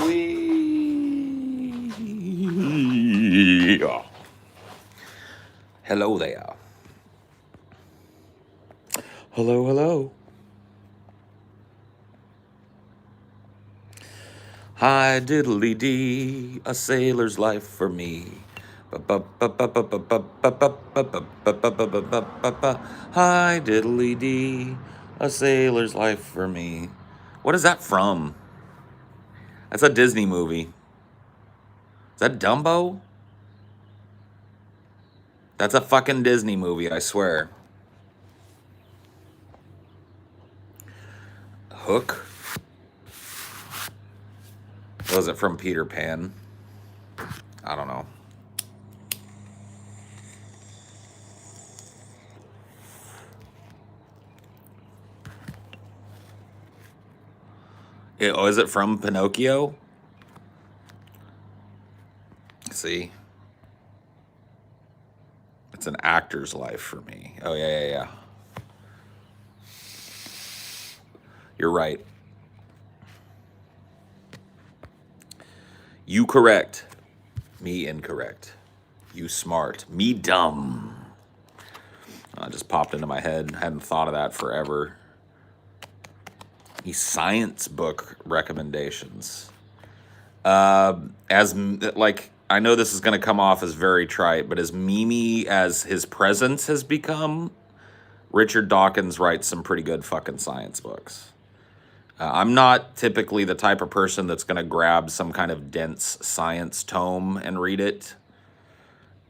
Weeeeeee. Hello there. Hello, hello. Hi diddly dee, a sailor's life for me. Hi diddly dee, a sailor's life for me. What is that from? That's a Disney movie. Is that Dumbo? That's a fucking Disney movie, I swear. Hook? Was it from Peter Pan? I don't know. Is it from Pinocchio? See? It's an actor's life for me. Oh, yeah. You're right. You correct. Me incorrect. You smart. Me dumb. Just popped into my head. Hadn't thought of that forever. These science book recommendations. I know this is going to come off as very trite, but as memey as his presence has become, Richard Dawkins writes some pretty good fucking science books. I'm not typically the type of person that's going to grab some kind of dense science tome and read it.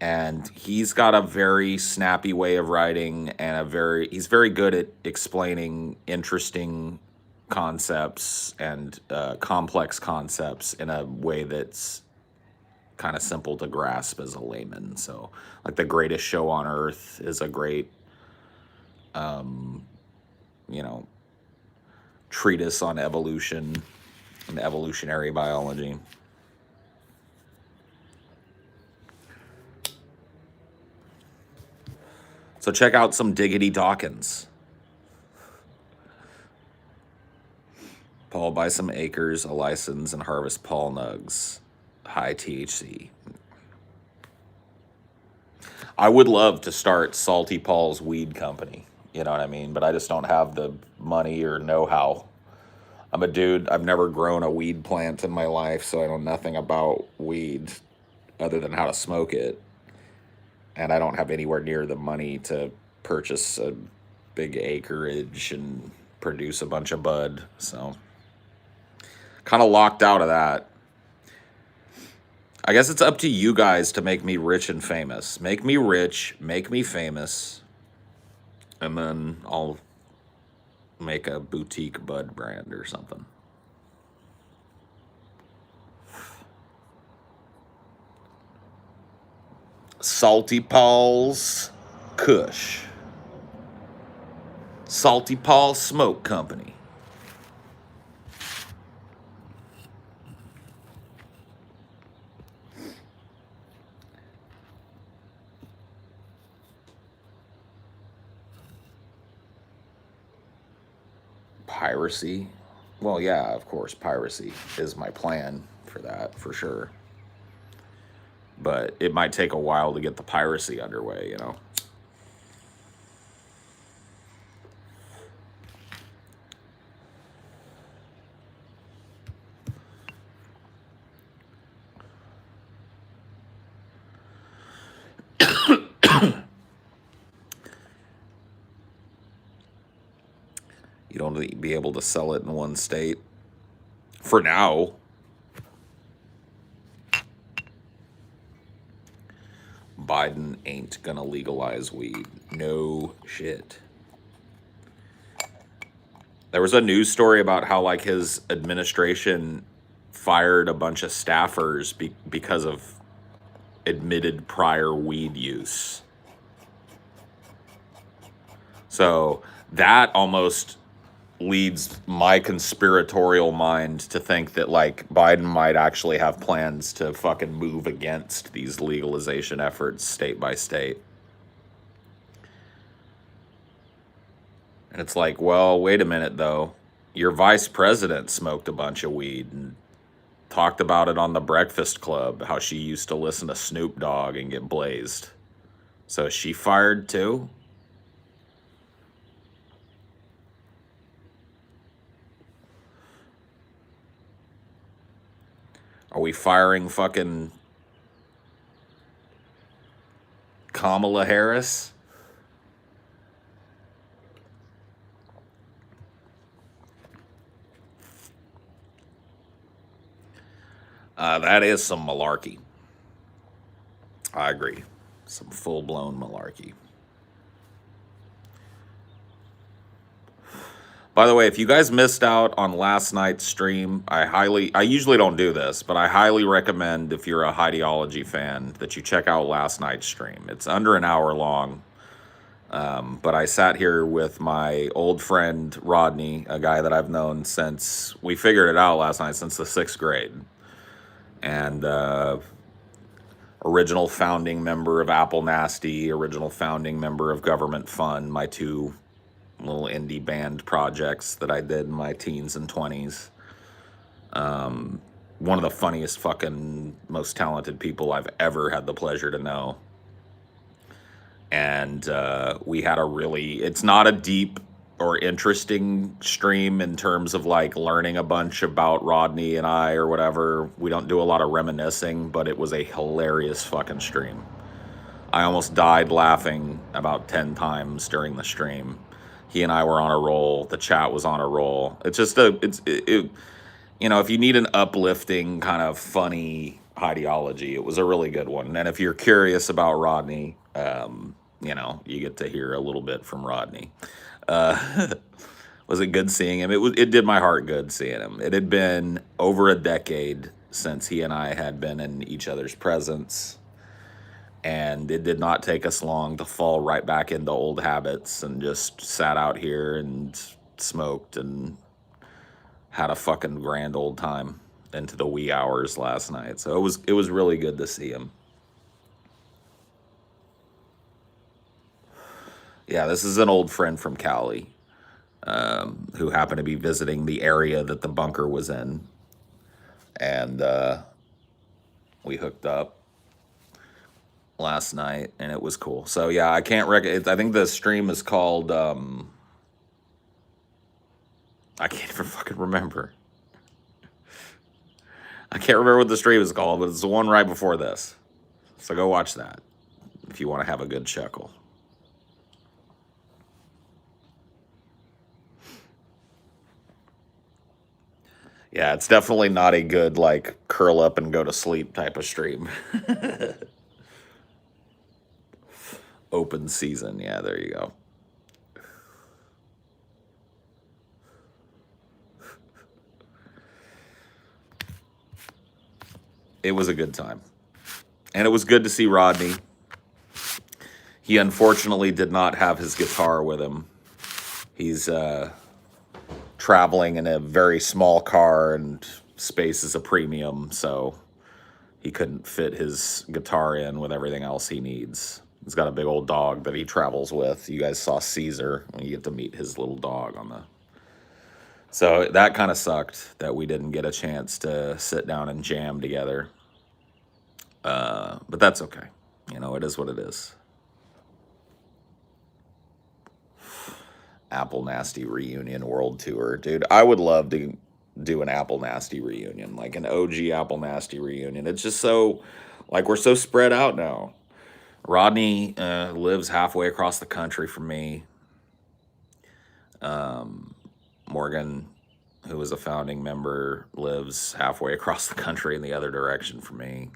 And he's got a very snappy way of writing, and he's very good at explaining interesting concepts and complex concepts in a way that's kind of simple to grasp as a layman. So, like, The Greatest Show on Earth is a great, treatise on evolution and evolutionary biology. So check out some Diggity Dawkins. Paul buy some acres, a license, and harvest Paul nugs. High THC. I would love to start Salty Paul's weed company. You know what I mean? But I just don't have the money or know-how. I'm a dude. I've never grown a weed plant in my life, so I know nothing about weed other than how to smoke it. And I don't have anywhere near the money to purchase a big acreage and produce a bunch of bud. So kind of locked out of that. I guess it's up to you guys to make me rich and famous. Make me rich, make me famous, and then I'll make a boutique bud brand or something. Salty Paul's Kush. Salty Paul Smoke Company. Piracy? Well, yeah, of course, piracy is my plan for that, for sure. But it might take a while to get the piracy underway, you know? You don't be able to sell it in one state. For now. Biden ain't gonna legalize weed. No shit. There was a news story about how, like, his administration fired a bunch of staffers because of admitted prior weed use. So that almost leads my conspiratorial mind to think that, like, Biden might actually have plans to fucking move against these legalization efforts state by state. And it's like, well, wait a minute, though. Your vice president smoked a bunch of weed and talked about it on the Breakfast Club, how she used to listen to Snoop Dogg and get blazed. So is she fired too? Are we firing fucking Kamala Harris? That is some malarkey. I agree. Some full-blown malarkey. By the way, if you guys missed out on last night's stream, I usually don't do this, but I highly recommend, if you're a Highdeology fan, that you check out last night's stream. It's under an hour long. But I sat here with my old friend Rodney, a guy that I've known since we figured it out last night, since the 6th grade. And original founding member of Apple Nasty, original founding member of Government Fund, my two little indie band projects that I did in my teens and 20s. One of the funniest, fucking, most talented people I've ever had the pleasure to know. And we had a really, it's not a deep or interesting stream in terms of, like, learning a bunch about Rodney and I or whatever. We don't do a lot of reminiscing, but it was a hilarious fucking stream. I almost died laughing about 10 times during the stream. He and I were on a roll. The chat was on a roll. It's just you know, if you need an uplifting, kind of funny Highdeology, it was a really good one. And if you're curious about Rodney, you know, you get to hear a little bit from Rodney. Was it good seeing him? It did my heart good seeing him. It had been over a decade since he and I had been in each other's presence. And it did not take us long to fall right back into old habits, and just sat out here and smoked and had a fucking grand old time into the wee hours last night. So it was really good to see him. Yeah, this is an old friend from Cali, who happened to be visiting the area that the bunker was in. And we hooked up last night, and it was cool. So yeah, I can't I think the stream is called, I can't even fucking remember. I can't remember what the stream is called, but it's the one right before this. So go watch that if you want to have a good chuckle. Yeah, it's definitely not a good, like, curl up and go to sleep type of stream. Open season. Yeah, there you go. It was a good time. And it was good to see Rodney. He unfortunately did not have his guitar with him. He's traveling in a very small car, and space is a premium, so he couldn't fit his guitar in with everything else he needs. He's got a big old dog that he travels with. You guys saw Caesar. You get to meet his little dog on So that kind of sucked that we didn't get a chance to sit down and jam together. But that's okay. You know, it is what it is. Apple Nasty reunion world tour, dude. I would love to do an Apple Nasty reunion, like an OG Apple Nasty reunion. It's just so, like, we're so spread out now. Rodney lives halfway across the country from me. Morgan, who was a founding member, lives halfway across the country in the other direction from me.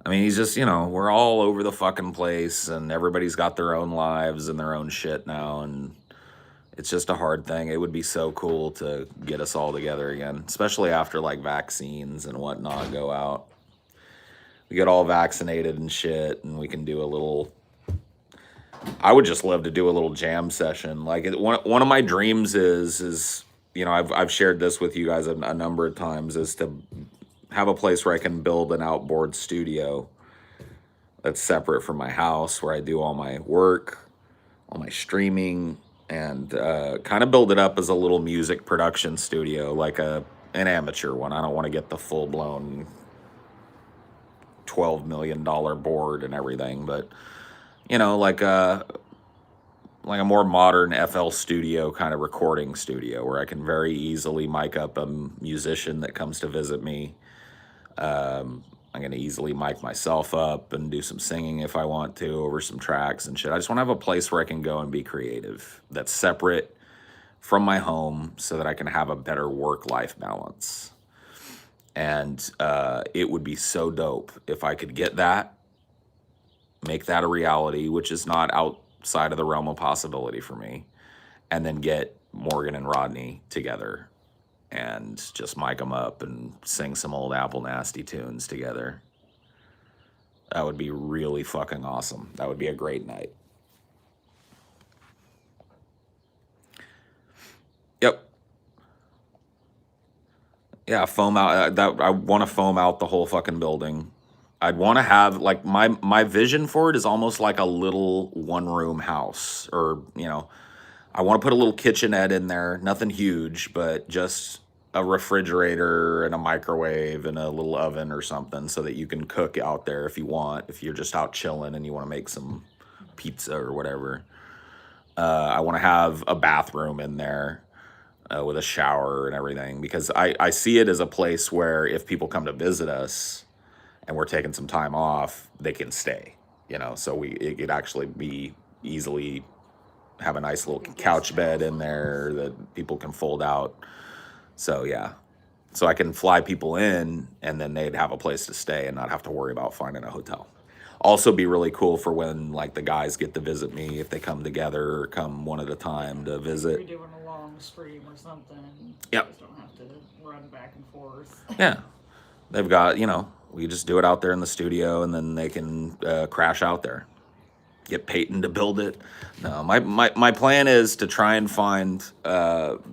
I mean, he's just, you know, we're all over the fucking place, and everybody's got their own lives and their own shit now, and it's just a hard thing. It would be so cool to get us all together again, especially after like vaccines and whatnot go out. We get all vaccinated and shit, and we can do a little. I would just love to do a little jam session. Like one of my dreams is you know, I've shared this with you guys a number of times, is to have a place where I can build an outboard studio that's separate from my house, where I do all my work, all my streaming, and kind of build it up as a little music production studio, like an amateur one. I don't want to get the full-blown $12 million board and everything, but you know, like a more modern FL studio kind of recording studio where I can very easily mic up a musician that comes to visit me. I'm going to easily mic myself up and do some singing if I want to over some tracks and shit. I just want to have a place where I can go and be creative that's separate from my home so that I can have a better work-life balance. And it would be so dope if I could get that, make that a reality, which is not outside of the realm of possibility for me, and then get Morgan and Rodney together and just mic them up and sing some old Apple Nasty tunes together. That would be really fucking awesome. That would be a great night. Yep. Yeah, foam out. That I want to foam out the whole fucking building. I'd want to have, like, my vision for it is almost like a little one-room house, or you know, I want to put a little kitchenette in there, nothing huge, but just a refrigerator and a microwave and a little oven or something, so that you can cook out there if you want, if you're just out chilling and you want to make some pizza or whatever. I want to have a bathroom in there with a shower and everything, because I see it as a place where if people come to visit us and we're taking some time off, they can stay, you know, so it could actually be easily have a nice little couch bed in there that people can fold out. So yeah, so I can fly people in and then they'd have a place to stay and not have to worry about finding a hotel. Also be really cool for when like the guys get to visit me, if they come together or come one at a time to visit. If you're doing a long stream or something, yep. You just don't have to run back and forth. Yeah, they've got, you know, we just do it out there in the studio and then they can crash out there. Get Peyton to build it. No, my plan is to try and find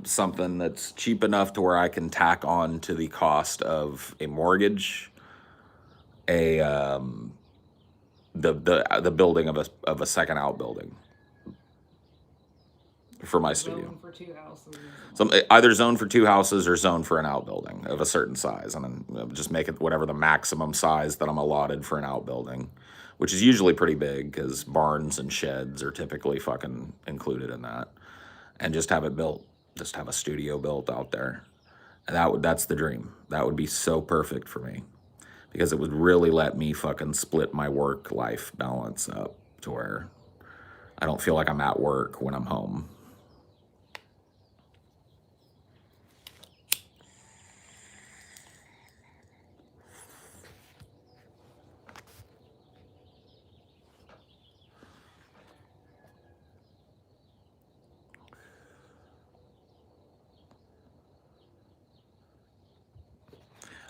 something that's cheap enough to where I can tack on to the cost of a mortgage, the building of a second outbuilding for my studio. Zone for 2 houses. So either zone for 2 houses or zone for an outbuilding of a certain size, and then just make it whatever the maximum size that I'm allotted for an outbuilding, which is usually pretty big because barns and sheds are typically fucking included in that. And just have it built, just have a studio built out there. And that's the dream. That would be so perfect for me, because it would really let me fucking split my work-life balance up to where I don't feel like I'm at work when I'm home.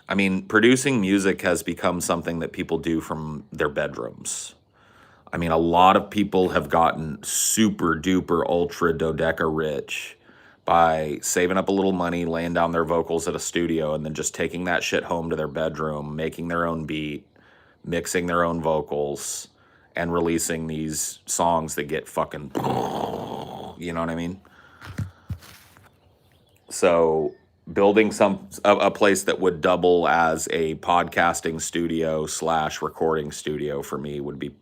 I mean, producing music has become something that people do from their bedrooms. I mean, a lot of people have gotten super duper ultra dodeca rich by saving up a little money, laying down their vocals at a studio, and then just taking that shit home to their bedroom, making their own beat, mixing their own vocals, and releasing these songs that get fucking, you know what I mean? So building a place that would double as a podcasting studio / recording studio for me would be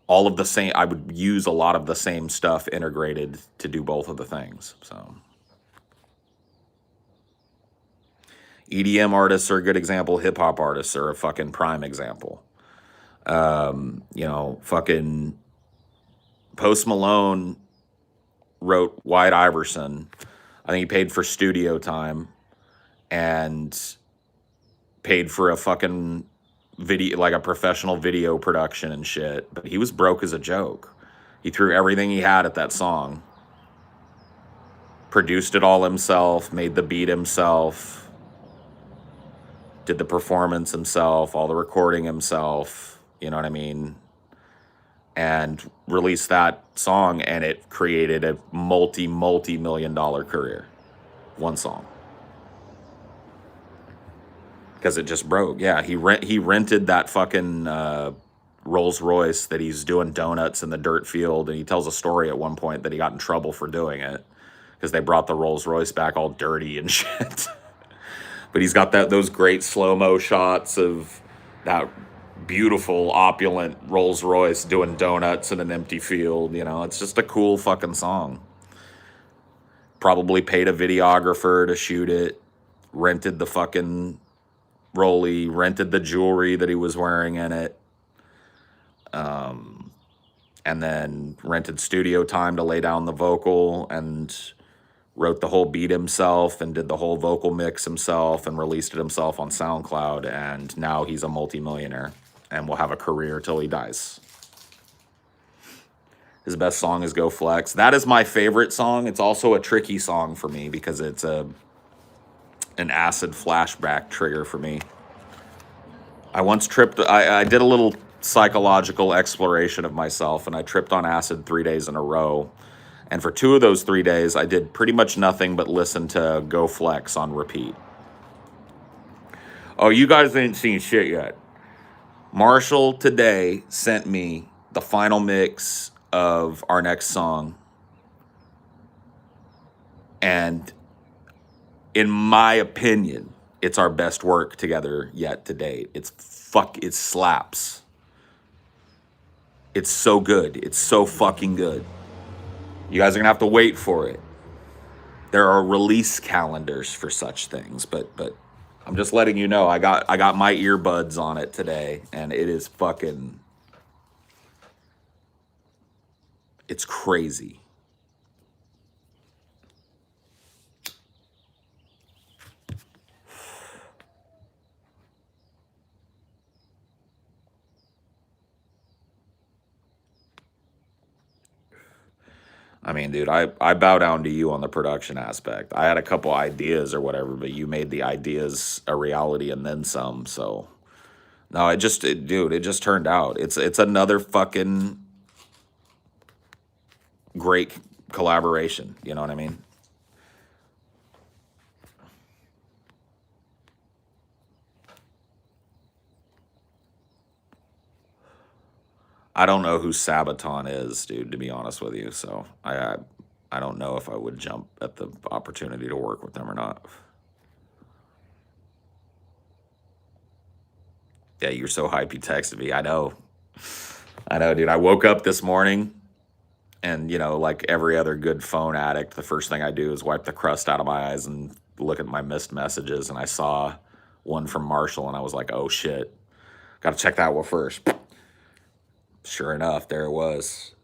all of the same. I would use a lot of the same stuff integrated to do both of the things. So EDM artists are a good example. Hip hop artists are a fucking prime example. You know, fucking Post Malone wrote White Iverson. I think he paid for studio time and paid for a fucking video, like a professional video production and shit. But he was broke as a joke. He threw everything he had at that song, produced it all himself, made the beat himself, did the performance himself, all the recording himself. You know what I mean? And released that song, and it created a multi-million-dollar career. One song. Because it just broke. Yeah, he rented that fucking Rolls Royce that he's doing donuts in the dirt field, and he tells a story at one point that he got in trouble for doing it because they brought the Rolls Royce back all dirty and shit. But he's got those great slow-mo shots of that beautiful, opulent Rolls Royce doing donuts in an empty field. You know, it's just a cool fucking song. Probably paid a videographer to shoot it, rented the fucking Rollie, rented the jewelry that he was wearing in it, and then rented studio time to lay down the vocal, and wrote the whole beat himself and did the whole vocal mix himself and released it himself on SoundCloud. And now he's a multimillionaire and will have a career till he dies. His best song is Go Flex. That is my favorite song. It's also a tricky song for me because it's an acid flashback trigger for me. I once tripped, I did a little psychological exploration of myself, and I tripped on acid 3 days in a row. And for 2 of those 3 days, I did pretty much nothing but listen to Go Flex on repeat. Oh, you guys ain't seen shit yet. Marshall today sent me the final mix of our next song. And in my opinion, it's our best work together yet to date. It slaps. It's so good. It's so fucking good. You guys are gonna have to wait for it. There are release calendars for such things, but I'm just letting you know I got my earbuds on it today, and it is fucking, it's crazy. I mean, dude, I bow down to you on the production aspect. I had a couple ideas or whatever, but you made the ideas a reality and then some. So no, dude, it just turned out. It's another fucking great collaboration. You know what I mean? I don't know who Sabaton is, dude, to be honest with you. So I don't know if I would jump at the opportunity to work with them or not. Yeah, you're so hype. You texted me. I know, dude. I woke up this morning, and you know, like every other good phone addict, the first thing I do is wipe the crust out of my eyes and look at my missed messages. And I saw one from Marshall, and I was like, oh shit, got to check that one first. Sure enough, there it was.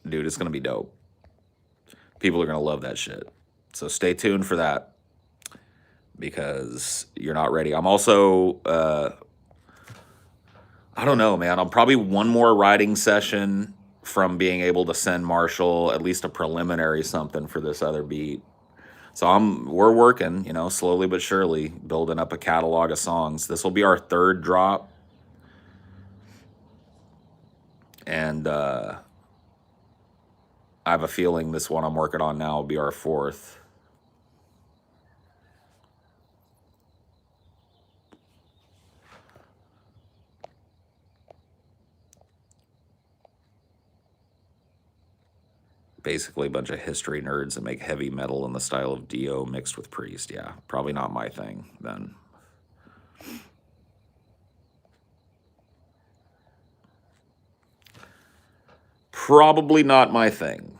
Dude, it's gonna be dope. People are gonna love that shit. So stay tuned for that, because you're not ready. I'm also, I don't know, man. I'm probably one more writing session from being able to send Marshall at least a preliminary something for this other beat. So we're working, you know, slowly but surely, building up a catalog of songs. This will be our 3rd drop. And I have a feeling this one I'm working on now will be our 4th. Basically a bunch of history nerds that make heavy metal in the style of Dio mixed with Priest. Yeah, probably not my thing then. Probably not my thing.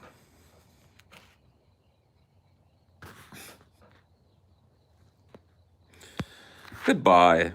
Goodbye.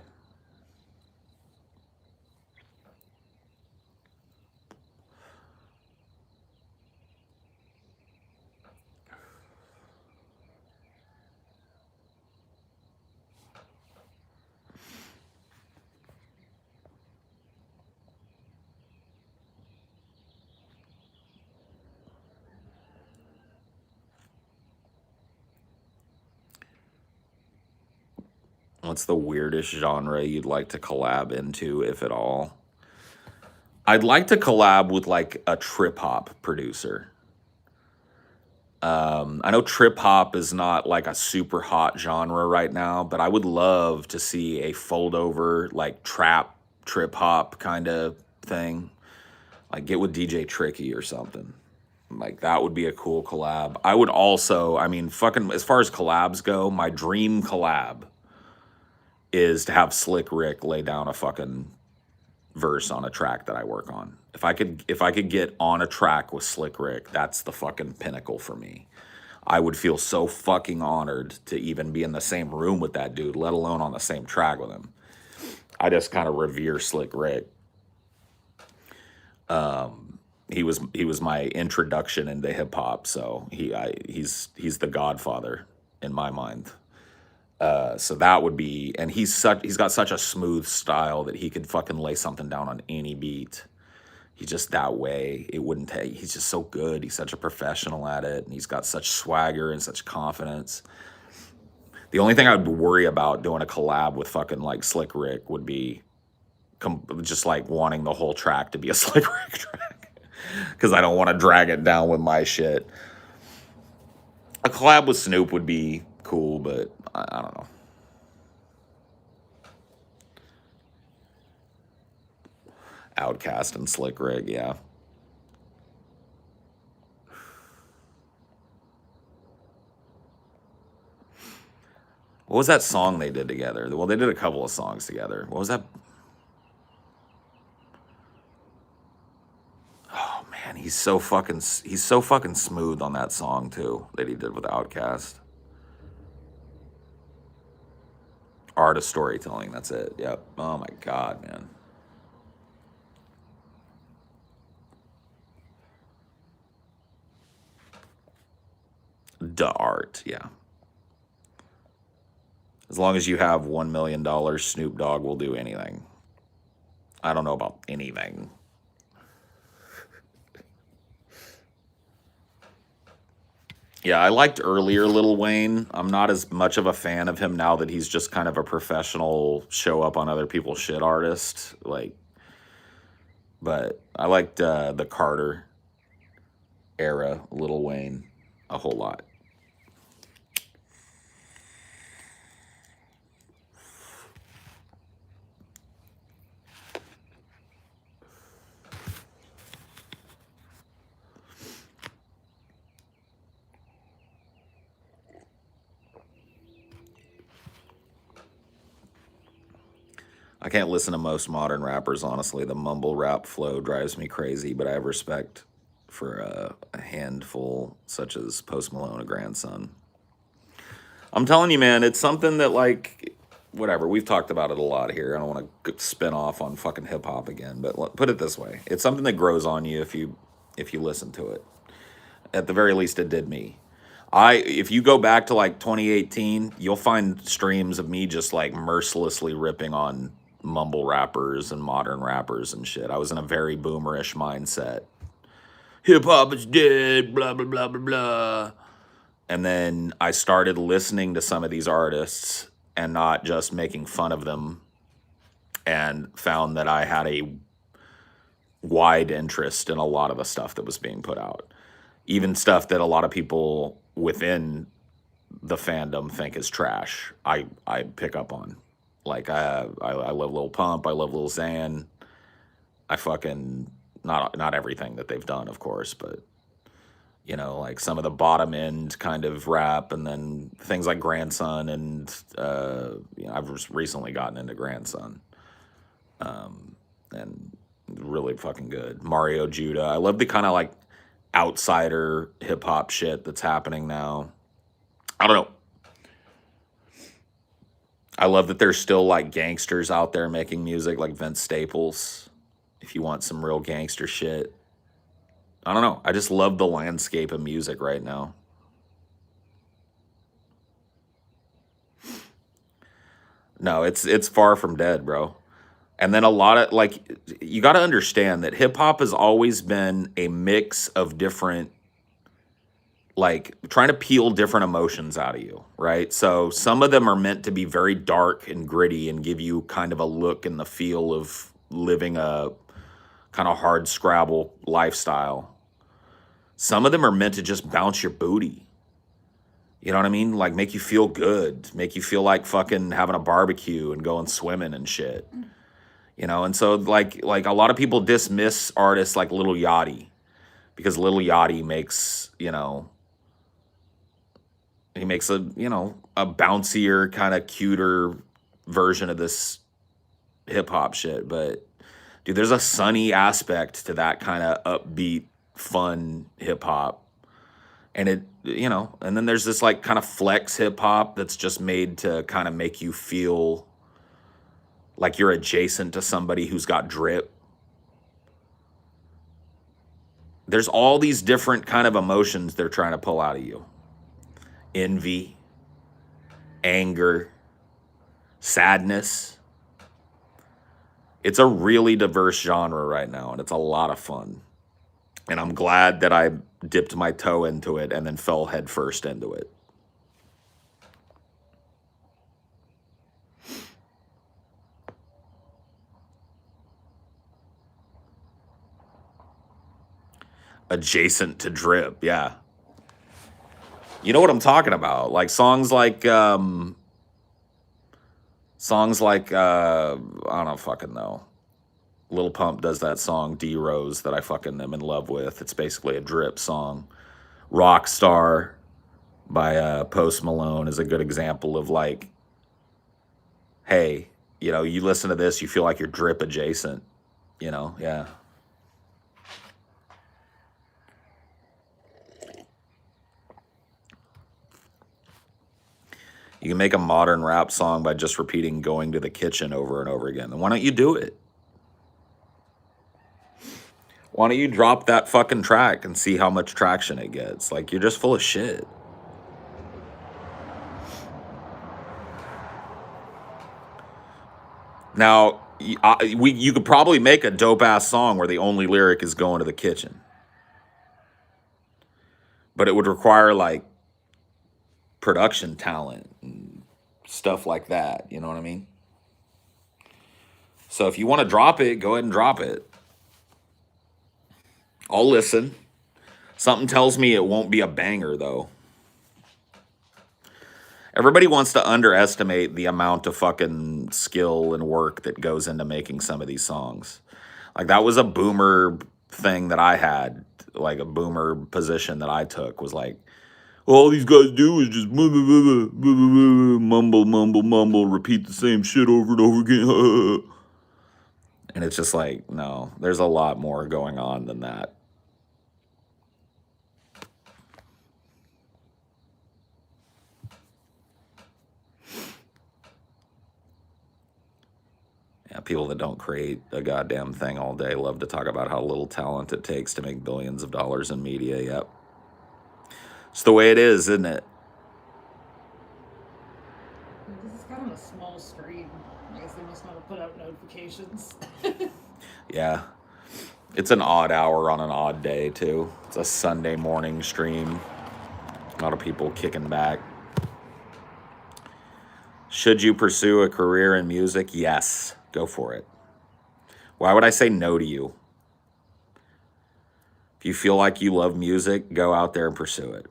What's the weirdest genre you'd like to collab into, if at all? I'd like to collab with like a trip hop producer. I know trip hop is not like a super hot genre right now, but I would love to see a fold over like trap trip hop kind of thing. Like get with DJ Tricky or something. Like that would be a cool collab. I would also, I mean, fucking as far as collabs go, my dream collab is to have Slick Rick lay down a fucking verse on a track that I work on. If I could get on a track with Slick Rick, that's the fucking pinnacle for me. I would feel so fucking honored to even be in the same room with that dude, let alone on the same track with him. I just kind of revere Slick Rick. He was my introduction into hip hop, so he's the godfather in my mind. So that would be, and he's got such a smooth style that he could fucking lay something down on any beat. He's just that way. It wouldn't take. He's just so good. He's such a professional at it, and he's got such swagger and such confidence. The only thing I would worry about doing a collab with fucking like Slick Rick would be just like wanting the whole track to be a Slick Rick track, because I don't want to drag it down with my shit. A collab with Snoop would be cool, but I don't know. Outcast and Slick Rick, yeah. What was that song they did together? Well, they did a couple of songs together. What was that? Oh man, he's so fucking smooth on that song too that he did with Outkast. Art of storytelling, that's it. Yep. Oh my god, man. The art, yeah. As long as you have $1 million, Snoop Dogg will do anything. I don't know about anything. Yeah, I liked earlier Lil Wayne. I'm not as much of a fan of him now that he's just kind of a professional show up on other people's shit artist. Like, but I liked the Carter era Lil Wayne a whole lot. I can't listen to most modern rappers, honestly. The mumble rap flow drives me crazy, but I have respect for a handful such as Post Malone, a grandson. I'm telling you, man, it's something that, like, whatever. We've talked about it a lot here. I don't want to spin off on fucking hip hop again, but put it this way: it's something that grows on you if you listen to it. At the very least, it did me. If you go back to like 2018, you'll find streams of me just like mercilessly ripping on mumble rappers and modern rappers and shit. I was in a very boomerish mindset. Hip hop is dead, blah blah blah blah blah. And then I started listening to some of these artists and not just making fun of them, and found that I had a wide interest in a lot of the stuff that was being put out. Even stuff that a lot of people within the fandom think is trash, I pick up on. Like I love Lil Pump, I love Lil Xan. I fucking not everything that they've done, of course, but You know, like some of the bottom end kind of rap, and then things like Grandson, and you know, I've just recently gotten into Grandson, and really fucking good. Mario Judah. I love the kind of like outsider hip hop shit that's happening now. I don't know. I love that there's still like gangsters out there making music, like Vince Staples. If you want some real gangster shit, I don't know. I just love the landscape of music right now. No, it's far from dead, bro. And then a lot of like you got to understand that hip hop has always been a mix of different, like trying to peel different emotions out of you, right? So some of them are meant to be very dark and gritty and give you kind of a look and the feel of living a kind of hard scrabble lifestyle. Some of them are meant to just bounce your booty. You know what I mean? Like make you feel good, make you feel like fucking having a barbecue and going swimming and shit. You know, and so like a lot of people dismiss artists like Lil Yachty because Lil Yachty makes, you know, he makes a, you know, a bouncier, kind of cuter version of this hip hop shit. But dude, there's a sunny aspect to that kind of upbeat, fun hip hop. And it, you know, and then there's this like kind of flex hip hop that's just made to kind of make you feel like you're adjacent to somebody who's got drip. There's all these different kind of emotions they're trying to pull out of you. Envy, anger, sadness. It's a really diverse genre right now, and it's a lot of fun. And I'm glad that I dipped my toe into it and then fell headfirst into it. Adjacent to drip, yeah. You know what I'm talking about? Like I don't fucking know. Lil Pump does that song D Rose that I fucking am in love with. It's basically a drip song. Rockstar by Post Malone is a good example of like, hey, you know, you listen to this, you feel like you're drip adjacent. You know, yeah. You can make a modern rap song by just repeating "going to the kitchen" over and over again. Then why don't you do it? Why don't you drop that fucking track and see how much traction it gets? Like, you're just full of shit. Now, you could probably make a dope ass song where the only lyric is going to the kitchen, but it would require like production talent and stuff like that. You know what I mean? So if you want to drop it, go ahead and drop it. I'll listen. Something tells me it won't be a banger though. Everybody wants to underestimate the amount of fucking skill and work that goes into making some of these songs. Like that was a boomer thing that I had, like a boomer position that I took was like, all these guys do is just mumble, mumble, mumble, repeat the same shit over and over again. And it's just like, no, there's a lot more going on than that. Yeah, people that don't create a goddamn thing all day love to talk about how little talent it takes to make billions of dollars in media. Yep. It's the way it is, isn't it? This is kind of a small stream. I guess they must not have put out notifications. Yeah. It's an odd hour on an odd day, too. It's a Sunday morning stream. A lot of people kicking back. Should you pursue a career in music? Yes. Go for it. Why would I say no to you? If you feel like you love music, go out there and pursue it.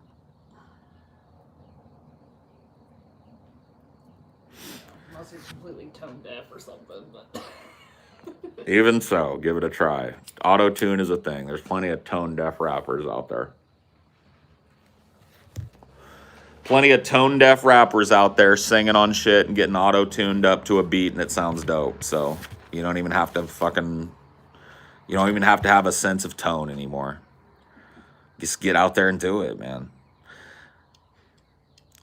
Unless you're completely tone deaf or something, but Even so, give it a try. Auto-tune is a thing. There's plenty of tone-deaf rappers out there. Plenty of tone deaf rappers out there singing on shit and getting auto tuned up to a beat and it sounds dope. So you don't even have to have a sense of tone anymore. Just get out there and do it, man.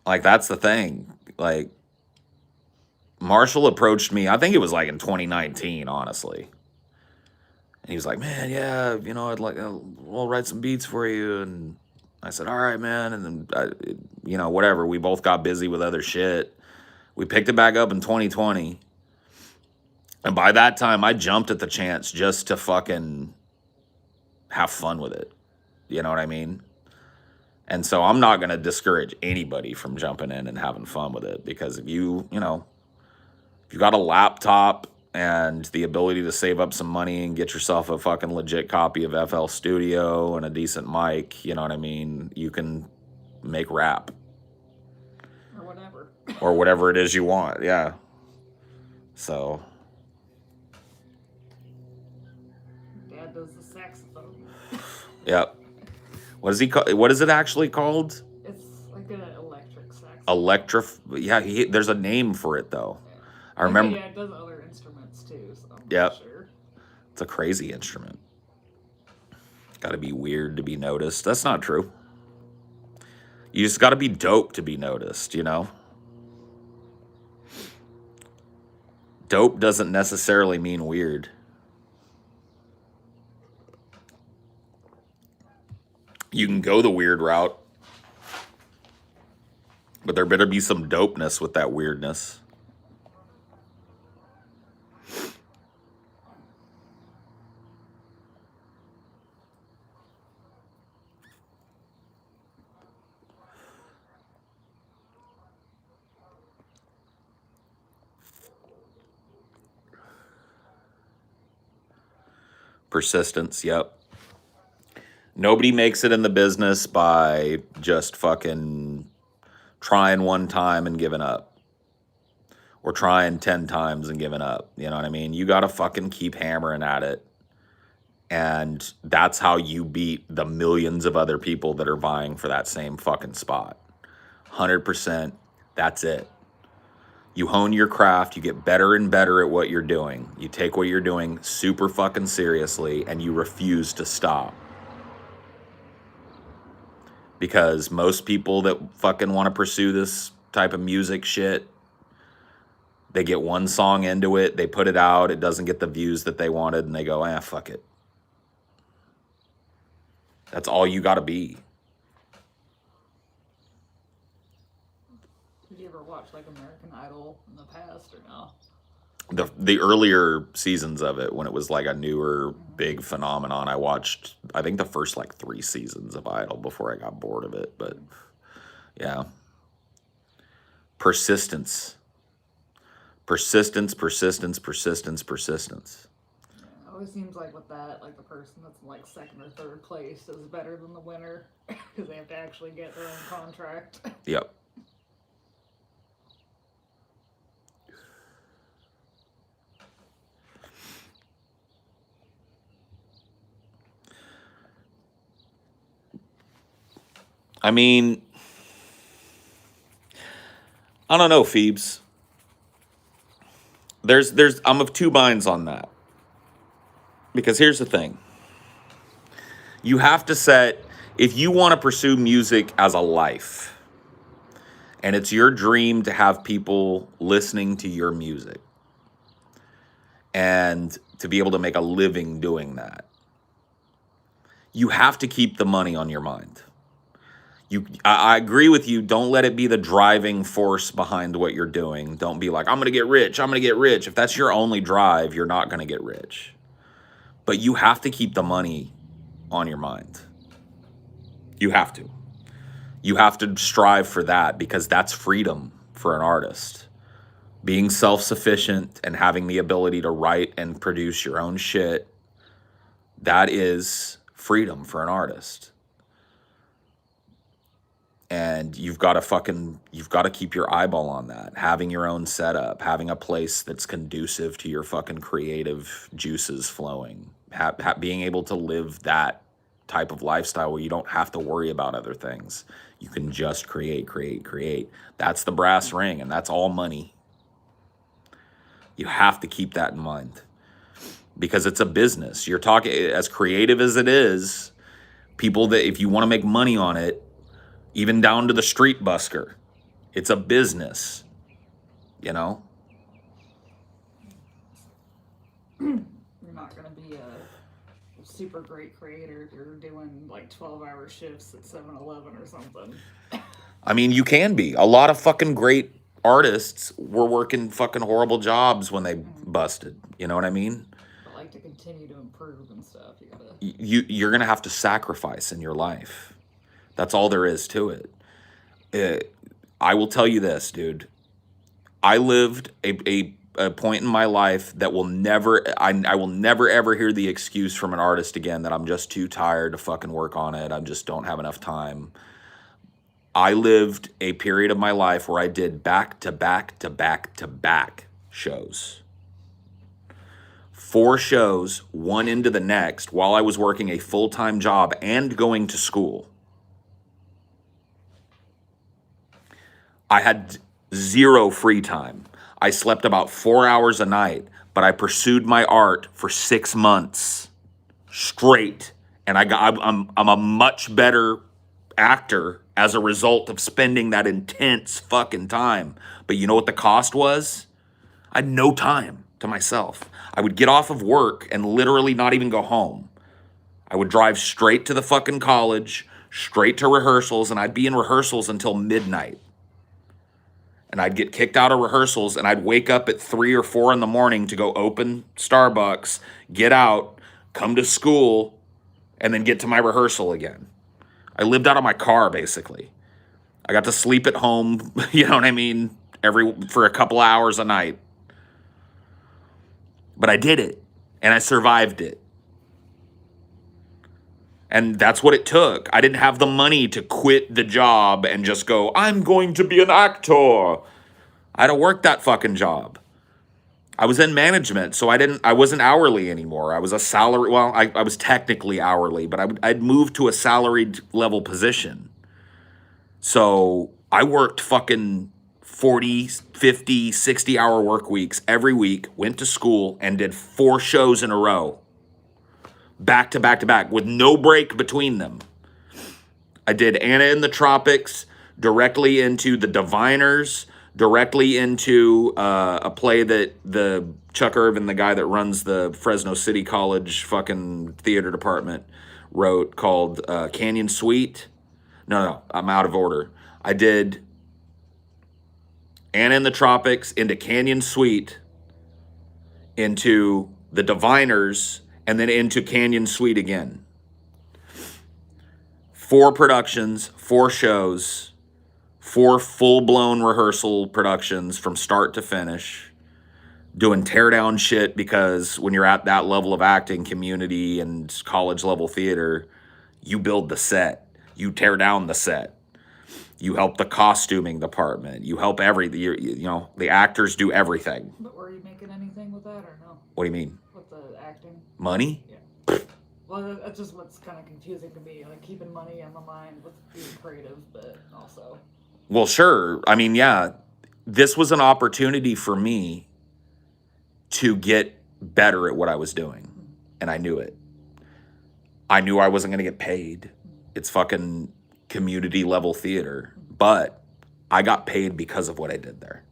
Like, that's the thing. Like, Marshall approached me, I think it was like in 2019, honestly. And he was like, man, yeah, I'll write some beats for you. And I said, all right, man. And then, whatever. We both got busy with other shit. We picked it back up in 2020. And by that time, I jumped at the chance just to fucking have fun with it. You know what I mean? And so I'm not going to discourage anybody from jumping in and having fun with it, because if you got a laptop and the ability to save up some money and get yourself a fucking legit copy of FL Studio and a decent mic, you know what I mean? You can make rap. Or whatever. Or whatever it is you want, yeah. So. Dad does the saxophone. Yep. What is it actually called? It's like an electric saxophone. Yeah, there's a name for it, though. Yeah. I remember. Yeah, it does other instruments, too, so I'm Yep. not sure. It's a crazy instrument. Got to be weird to be noticed. That's not true. You just got to be dope to be noticed, Dope doesn't necessarily mean weird. You can go the weird route, but there better be some dopeness with that weirdness. Persistence, yep. Nobody makes it in the business by just fucking trying one time and giving up. Or trying 10 times and giving up. You know what I mean? You got to fucking keep hammering at it. And that's how you beat the millions of other people that are vying for that same fucking spot. 100%, that's it. You hone your craft, you get better and better at what you're doing. You take what you're doing super fucking seriously, and you refuse to stop. Because most people that fucking want to pursue this type of music shit, they get one song into it, they put it out, it doesn't get the views that they wanted, and they go, fuck it. That's all you gotta be. Did you ever watch like American Idol in the past or no? The earlier seasons of it, when it was like a newer big phenomenon, I watched, I think, the first like 3 seasons of Idol before I got bored of it. But yeah, persistence. Persistence. It always seems like with that, like the person that's in like second or third place is better than the winner because they have to actually get their own contract. Yep. I mean, I don't know, Phoebes. I'm of 2 minds on that. Because here's the thing. You have to set, if you want to pursue music as a life, and it's your dream to have people listening to your music, and to be able to make a living doing that, you have to keep the money on your mind. I agree with you. Don't let it be the driving force behind what you're doing. Don't be like, I'm going to get rich. If that's your only drive, you're not going to get rich. But you have to keep the money on your mind. You have to. You have to strive for that, because that's freedom for an artist. Being self-sufficient and having the ability to write and produce your own shit, that is freedom for an artist. And you've got to keep your eyeball on that. Having your own setup, having a place that's conducive to your fucking creative juices flowing, being able to live that type of lifestyle where you don't have to worry about other things. You can just create. That's the brass ring, and that's all money. You have to keep that in mind because it's a business. You're talking, as creative as it is, people that, if you want to make money on it, even down to the street busker, it's a business, you know? You're not gonna be a super great creator if you're doing like 12-hour shifts at 7-Eleven or something. I mean, you can be. A lot of fucking great artists were working fucking horrible jobs when they busted. You know what I mean? But like to continue to improve and stuff, you gotta. You're gonna have to sacrifice in your life. That's all there is to it. I will tell you this, dude. I lived a point in my life that will never, I will never ever hear the excuse from an artist again that I'm just too tired to fucking work on it. I just don't have enough time. I lived a period of my life where I did back to back to back to back shows. 4 shows, one into the next, while I was working a full-time job and going to school. I had 0 free time. I slept about 4 hours a night, but I pursued my art for 6 months straight. And I'm a much better actor as a result of spending that intense fucking time. But you know what the cost was? I had no time to myself. I would get off of work and literally not even go home. I would drive straight to the fucking college, straight to rehearsals, and I'd be in rehearsals until midnight. And I'd get kicked out of rehearsals, and I'd wake up at 3 or 4 in the morning to go open Starbucks, get out, come to school, and then get to my rehearsal again. I lived out of my car, basically. I got to sleep at home, you know what I mean, for a couple hours a night. But I did it, and I survived it. And that's what it took. I didn't have the money to quit the job and just go, I'm going to be an actor. I had to work that fucking job. I was in management, so I wasn't hourly anymore. I was a salary, well, I was technically hourly, but I'd moved to a salaried level position. So I worked fucking 40, 50, 60-hour work weeks every week, went to school, and did 4 shows in a row. Back to back to back, with no break between them. I did Anna in the Tropics, directly into The Diviners, directly into a play that the Chuck Irvin, the guy that runs the Fresno City College fucking theater department, wrote called Canyon Suite. No, I'm out of order. I did Anna in the Tropics, into Canyon Suite, into The Diviners, and then into Canyon Suite again. 4 productions, 4 shows, 4 full-blown rehearsal productions from start to finish, doing tear-down shit, because when you're at that level of acting, community and college-level theater, you build the set. You tear down the set. You help the costuming department. You help everything. You know, the actors do everything. But were you making anything with that or no? What do you mean? With the acting? Money? Yeah. Well, that's just what's kind of confusing to me, like keeping money on the mind with being creative, but also. Well, sure. I mean, yeah, this was an opportunity for me to get better at what I was doing, and I knew it. I knew I wasn't going to get paid. It's fucking community level theater, but I got paid because of what I did there.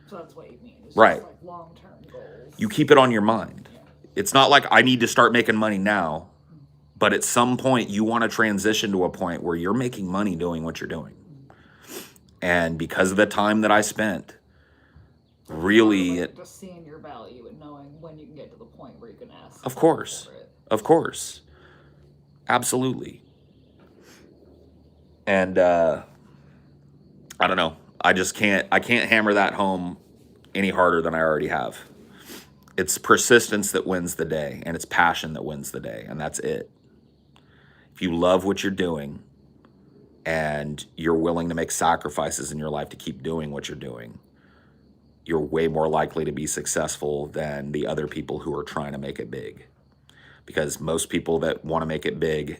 So that's what you mean. It's right. Just like long-term goals. You keep it on your mind. Yeah. It's not like I need to start making money now, but at some point you want to transition to a point where you're making money doing what you're doing. And because of the time that I spent, really, like just seeing your value and knowing when you can get to the point where you can ask. Of course. Of course. Absolutely. And I don't know. I can't hammer that home any harder than I already have. It's persistence that wins the day, and it's passion that wins the day, and that's it. If you love what you're doing and you're willing to make sacrifices in your life to keep doing what you're doing, you're way more likely to be successful than the other people who are trying to make it big. because most people that want to make it big,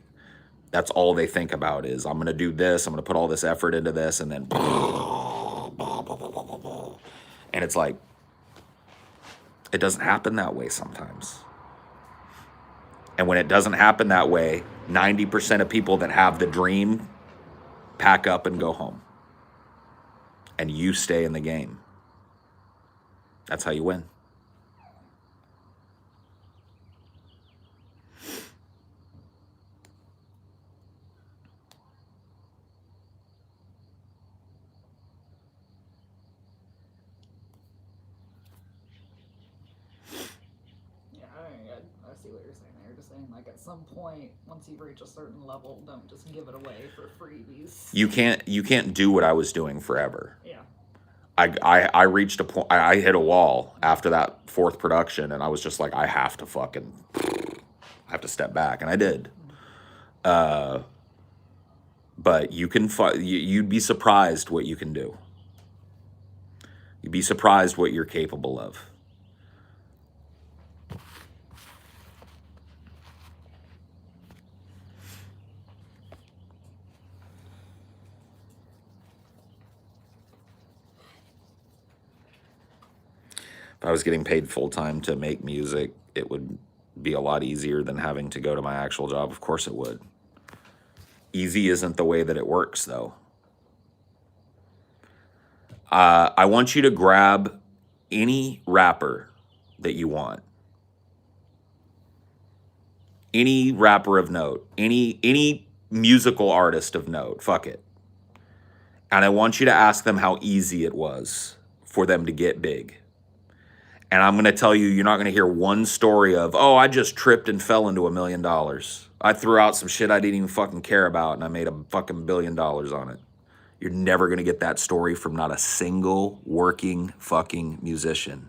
that's all they think about is, I'm going to do this, I'm going to put all this effort into this, and then and it's like, it doesn't happen that way sometimes. And when it doesn't happen that way, 90% of people that have the dream pack up and go home. And you stay in the game. That's how you win. I see what you're saying there. Just saying, like, at some point, once you reach a certain level, don't just give it away for freebies. You can't do what I was doing forever. Yeah. I reached a point, I hit a wall after that 4th production, and I was just like, I have to step back, and I did. But you can, you'd be surprised what you can do. You'd be surprised what you're capable of. If I was getting paid full-time to make music, it would be a lot easier than having to go to my actual job. Of course it would. Easy isn't the way that it works, though. I want you to grab any rapper that you want. Any rapper of note. Any musical artist of note. Fuck it. And I want you to ask them how easy it was for them to get big. And I'm going to tell you, you're not going to hear one story of, oh, I just tripped and fell into $1 million. I threw out some shit I didn't even fucking care about, and I made a fucking $1 billion on it. You're never going to get that story from not a single working fucking musician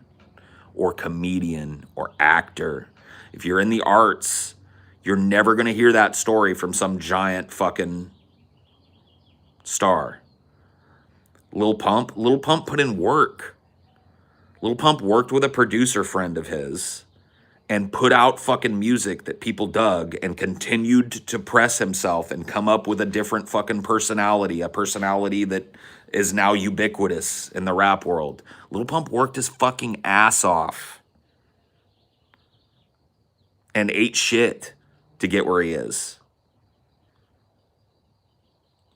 or comedian or actor. If you're in the arts, you're never going to hear that story from some giant fucking star. Lil Pump put in work. Lil Pump worked with a producer friend of his and put out fucking music that people dug and continued to press himself and come up with a different fucking personality, a personality that is now ubiquitous in the rap world. Lil Pump worked his fucking ass off and ate shit to get where he is.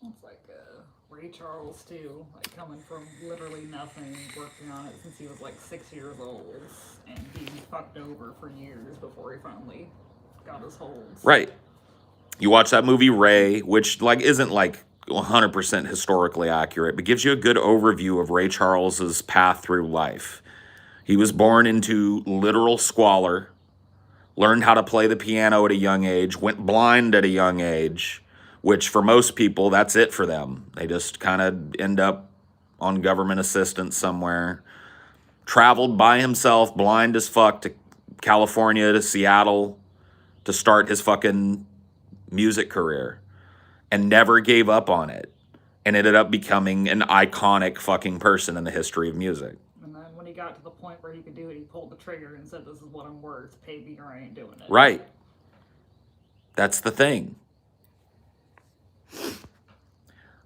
It's like Ray Charles, too. Like, coming from literally nothing, working on it since he was like 6 years old, and being fucked over for years before he finally got his holds. Right. You watch that movie Ray, which like isn't like 100% historically accurate, but gives you a good overview of Ray Charles's path through life. He was born into literal squalor, learned how to play the piano at a young age, went blind at a young age, which for most people, that's it for them. They just kind of end up on government assistance somewhere. Traveled by himself, blind as fuck, to California, to Seattle, to start his fucking music career, and never gave up on it, and ended up becoming an iconic fucking person in the history of music. And then when he got to the point where he could do it, he pulled the trigger and said, this is what I'm worth, pay me or I ain't doing it. Right. That's the thing.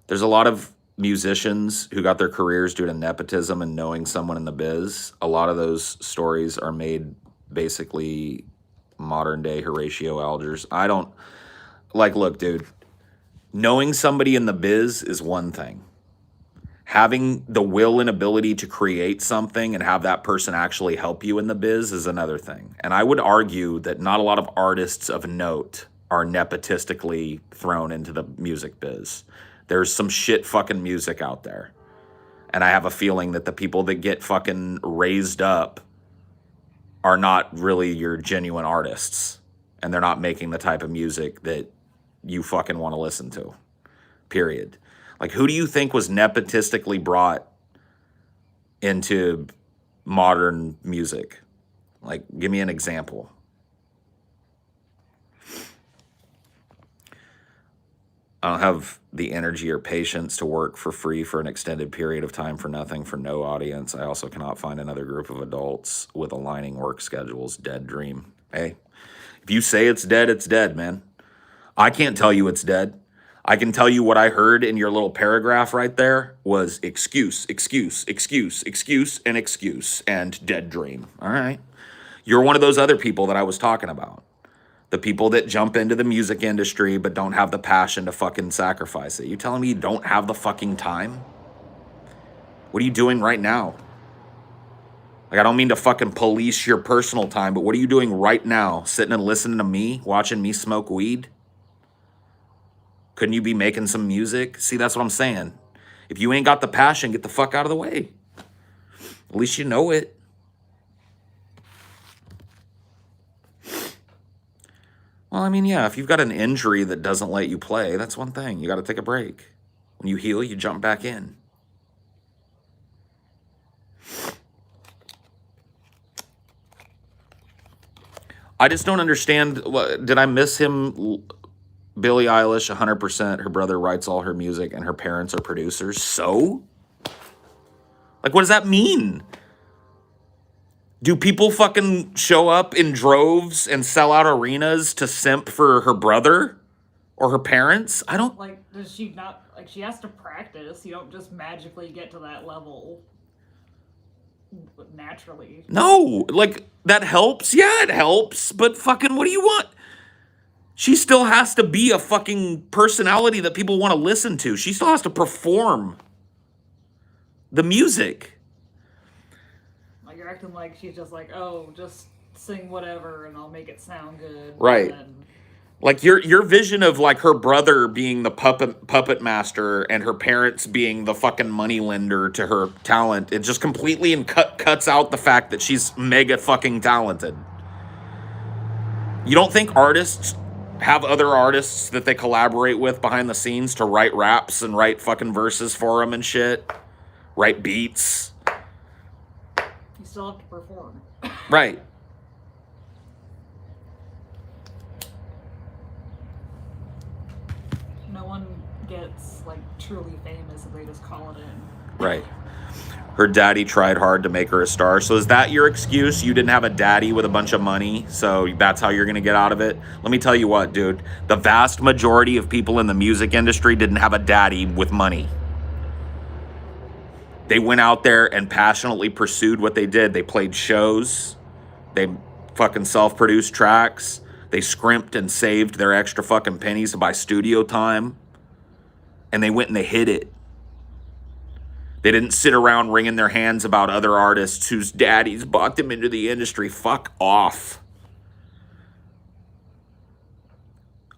There's a lot of musicians who got their careers due to nepotism and knowing someone in the biz. A lot of those stories are made basically modern day Horatio Algers. I don't, like, look, dude, knowing somebody in the biz is one thing. Having the will and ability to create something and have that person actually help you in the biz is another thing. And I would argue that not a lot of artists of note are nepotistically thrown into the music biz. There's some shit fucking music out there. And I have a feeling that the people that get fucking raised up are not really your genuine artists. And they're not making the type of music that you fucking want to listen to. Period. Like, who do you think was nepotistically brought into modern music? Like, give me an example. I don't have the energy or patience to work for free for an extended period of time for nothing, for no audience. I also cannot find another group of adults with aligning work schedules. Dead dream. Hey, If you say it's dead, man. I can't tell you it's dead. I can tell you what I heard in your little paragraph right there was excuse, excuse, excuse, excuse, and excuse, and dead dream. All right. You're one of those other people that I was talking about. The people that jump into the music industry but don't have the passion to fucking sacrifice it. You telling me you don't have the fucking time? What are you doing right now? Like, I don't mean to fucking police your personal time, but what are you doing right now? Sitting and listening to me, watching me smoke weed? Couldn't you be making some music? See, that's what I'm saying. If you ain't got the passion, get the fuck out of the way. At least you know it. Well, I mean, yeah, if you've got an injury that doesn't let you play, that's one thing. You got to take a break. When you heal, you jump back in. I just don't understand. Did I miss him? Billie Eilish, 100%. Her brother writes all her music and her parents are producers. So? Like, what does that mean? Do people fucking show up in droves and sell out arenas to simp for her brother or her parents? I don't. Like, does she not, like, she has to practice. You don't just magically get to that level naturally. No, like, that helps. Yeah, it helps. But fucking, what do you want? She still has to be a fucking personality that people want to listen to. She still has to perform the music. Like, you're acting like she's just like, oh, just sing whatever and I'll make it sound good. Right. Like your vision of like her brother being the puppet master and her parents being the fucking money lender to her talent, it just completely cuts out the fact that she's mega fucking talented. You don't think artists have other artists that they collaborate with behind the scenes to write raps and write fucking verses for them and shit? Write beats? You still have to perform. Right. No one gets, like, truly famous if they just call it in. Right. Her daddy tried hard to make her a star. So is that your excuse? You didn't have a daddy with a bunch of money, so that's how you're going to get out of it? Let me tell you what, dude. The vast majority of people in the music industry didn't have a daddy with money. They went out there and passionately pursued what they did. They played shows. They fucking self-produced tracks. They scrimped and saved their extra fucking pennies to buy studio time. And they went and they hit it. They didn't sit around wringing their hands about other artists whose daddies bought them into the industry. Fuck off.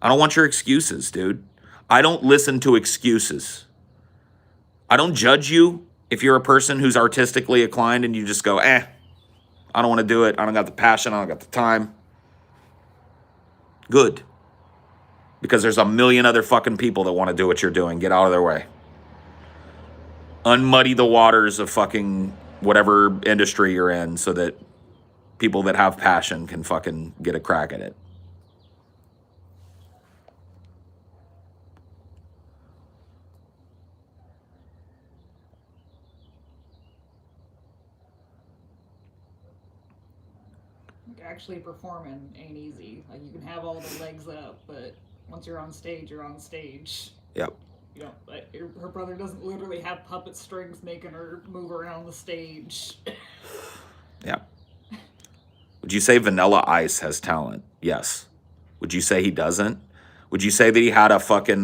I don't want your excuses, dude. I don't listen to excuses. I don't judge you if you're a person who's artistically inclined and you just go, I don't want to do it. I don't got the passion. I don't got the time. Good. Because there's a million other fucking people that want to do what you're doing. Get out of their way. Unmuddy the waters of fucking whatever industry you're in so that people that have passion can fucking get a crack at it. Actually performing ain't easy. Like, you can have all the legs up, but once you're on stage, you're on stage. Yep. You know, like, her brother doesn't literally have puppet strings making her move around the stage. Yeah. Would you say Vanilla Ice has talent? Yes. Would you say he doesn't? Would you say that he had a fucking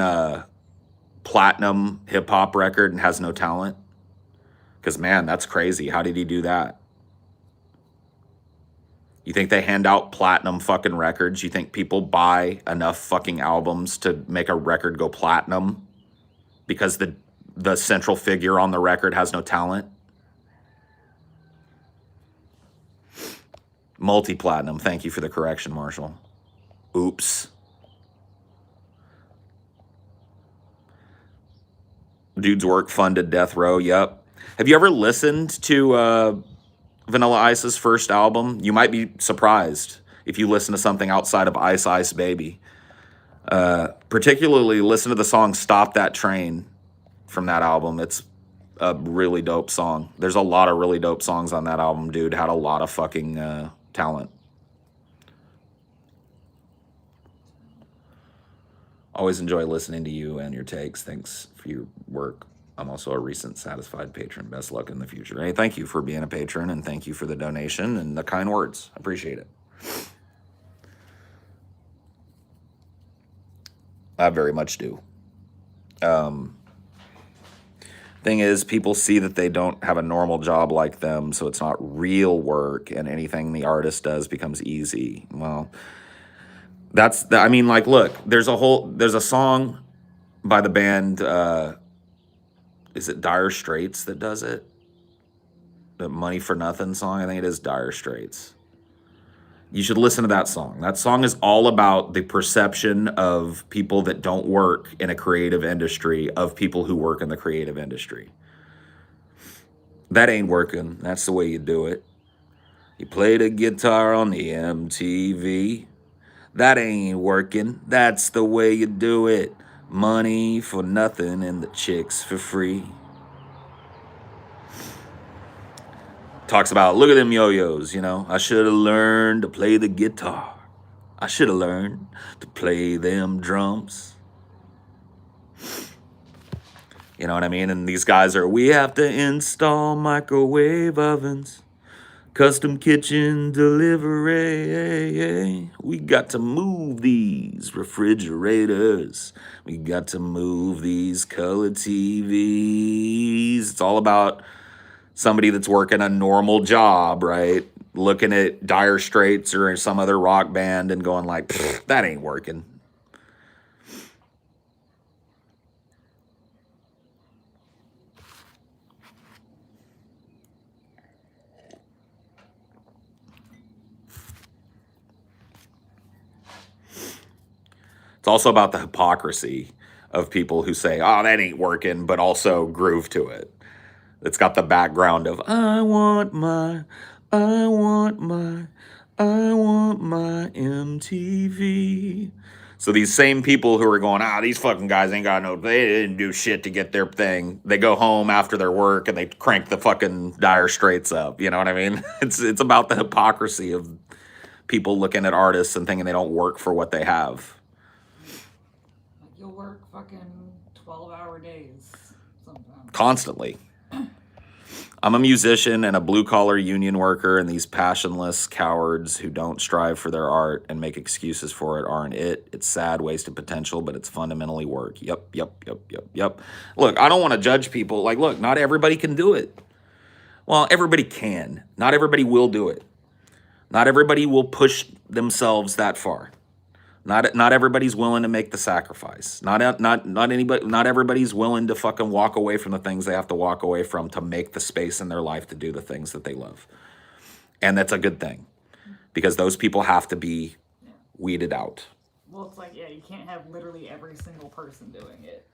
platinum hip-hop record and has no talent? Because, man, that's crazy. How did he do that? You think they hand out platinum fucking records? You think people buy enough fucking albums to make a record go platinum because the central figure on the record has no talent? Multi-platinum. Thank you for the correction, Marshall. Oops. Dude's work funded Death Row. Yep. Have you ever listened to Vanilla Ice's first album? You might be surprised if you listen to something outside of Ice Ice Baby. Particularly listen to the song Stop That Train from that album. It's a really dope song. There's a lot of really dope songs on that album. Dude had a lot of fucking talent. Always enjoy listening to you and your takes. Thanks for your work. I'm also a recent satisfied patron. Best luck in the future. Hey, thank you for being a patron, and thank you for the donation and the kind words. Appreciate it. I very much do. Thing is, people see that they don't have a normal job like them, so it's not real work, and anything the artist does becomes easy. Well, I mean, like, look, there's a song by the band, is it Dire Straits that does it? The Money for Nothing song? I think it is Dire Straits. You should listen to that song. That song is all about the perception of people that don't work in a creative industry of people who work in the creative industry. That ain't working. That's the way you do it. You play the guitar on the MTV. That ain't working. That's the way you do it. Money for nothing and the chicks for free. Talks about, look at them yo-yos, you know. I should have learned to play the guitar. I should have learned to play them drums. You know what I mean? And these guys we have to install microwave ovens, custom kitchen delivery. We got to move these refrigerators. We got to move these color TVs. It's all about somebody that's working a normal job, right? Looking at Dire Straits or some other rock band and going like, that ain't working. It's also about the hypocrisy of people who say, oh, that ain't working, but also groove to it. It's got the background of, I want my MTV. So these same people who are going, these fucking guys ain't got they didn't do shit to get their thing. They go home after their work and they crank the fucking Dire Straits up. You know what I mean? It's about the hypocrisy of people looking at artists and thinking they don't work for what they have. You'll work fucking 12-hour days sometimes. Constantly. I'm a musician and a blue-collar union worker, and these passionless cowards who don't strive for their art and make excuses for it aren't it. It's sad, wasted potential, but it's fundamentally work. Yep. Look, I don't want to judge people. Like, look, not everybody can do it. Well, everybody can. Not everybody will do it. Not everybody will push themselves that far. Not everybody's willing to make the sacrifice. Not everybody's willing to fucking walk away from the things they have to walk away from to make the space in their life to do the things that they love. And that's a good thing, because those people have to be weeded out. Well, it's like, you can't have literally every single person doing it.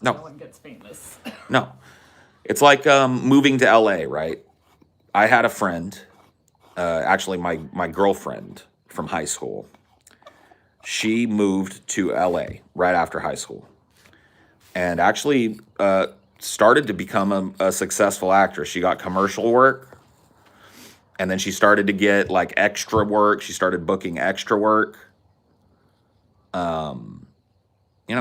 No. No one gets famous. No. It's like moving to LA, right? I had a friend, actually my girlfriend from high school. She moved to LA right after high school and actually started to become a successful actress. She got commercial work, and then she started to get like extra work. She started booking extra work. So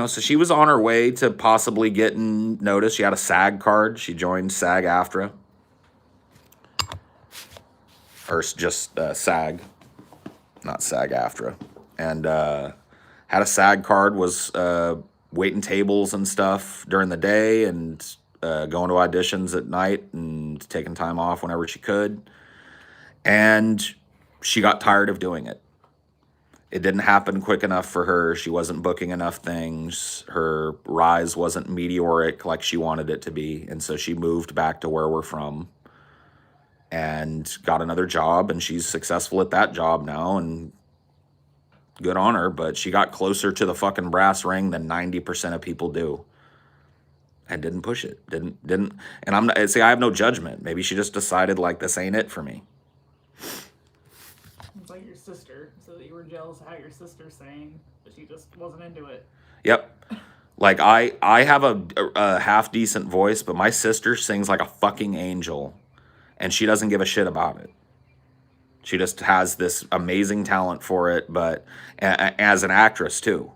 she was on her way to possibly getting noticed. She had a SAG card. She joined SAG-AFTRA. Or just SAG, not SAG-AFTRA. And had a SAG card, was waiting tables and stuff during the day and going to auditions at night and taking time off whenever she could. And she got tired of doing it. It didn't happen quick enough for her. She wasn't booking enough things. Her rise wasn't meteoric like she wanted it to be. And so she moved back to where we're from and got another job. And she's successful at that job now, and good on her, but she got closer to the fucking brass ring than 90% of people do. And didn't push it. Didn't. And I have no judgment. Maybe she just decided like, this ain't it for me. It's like your sister, so that you were jealous of how your sister sang, but she just wasn't into it. Yep. Like I have a half decent voice, but my sister sings like a fucking angel, and she doesn't give a shit about it. She just has this amazing talent for it, but as an actress too.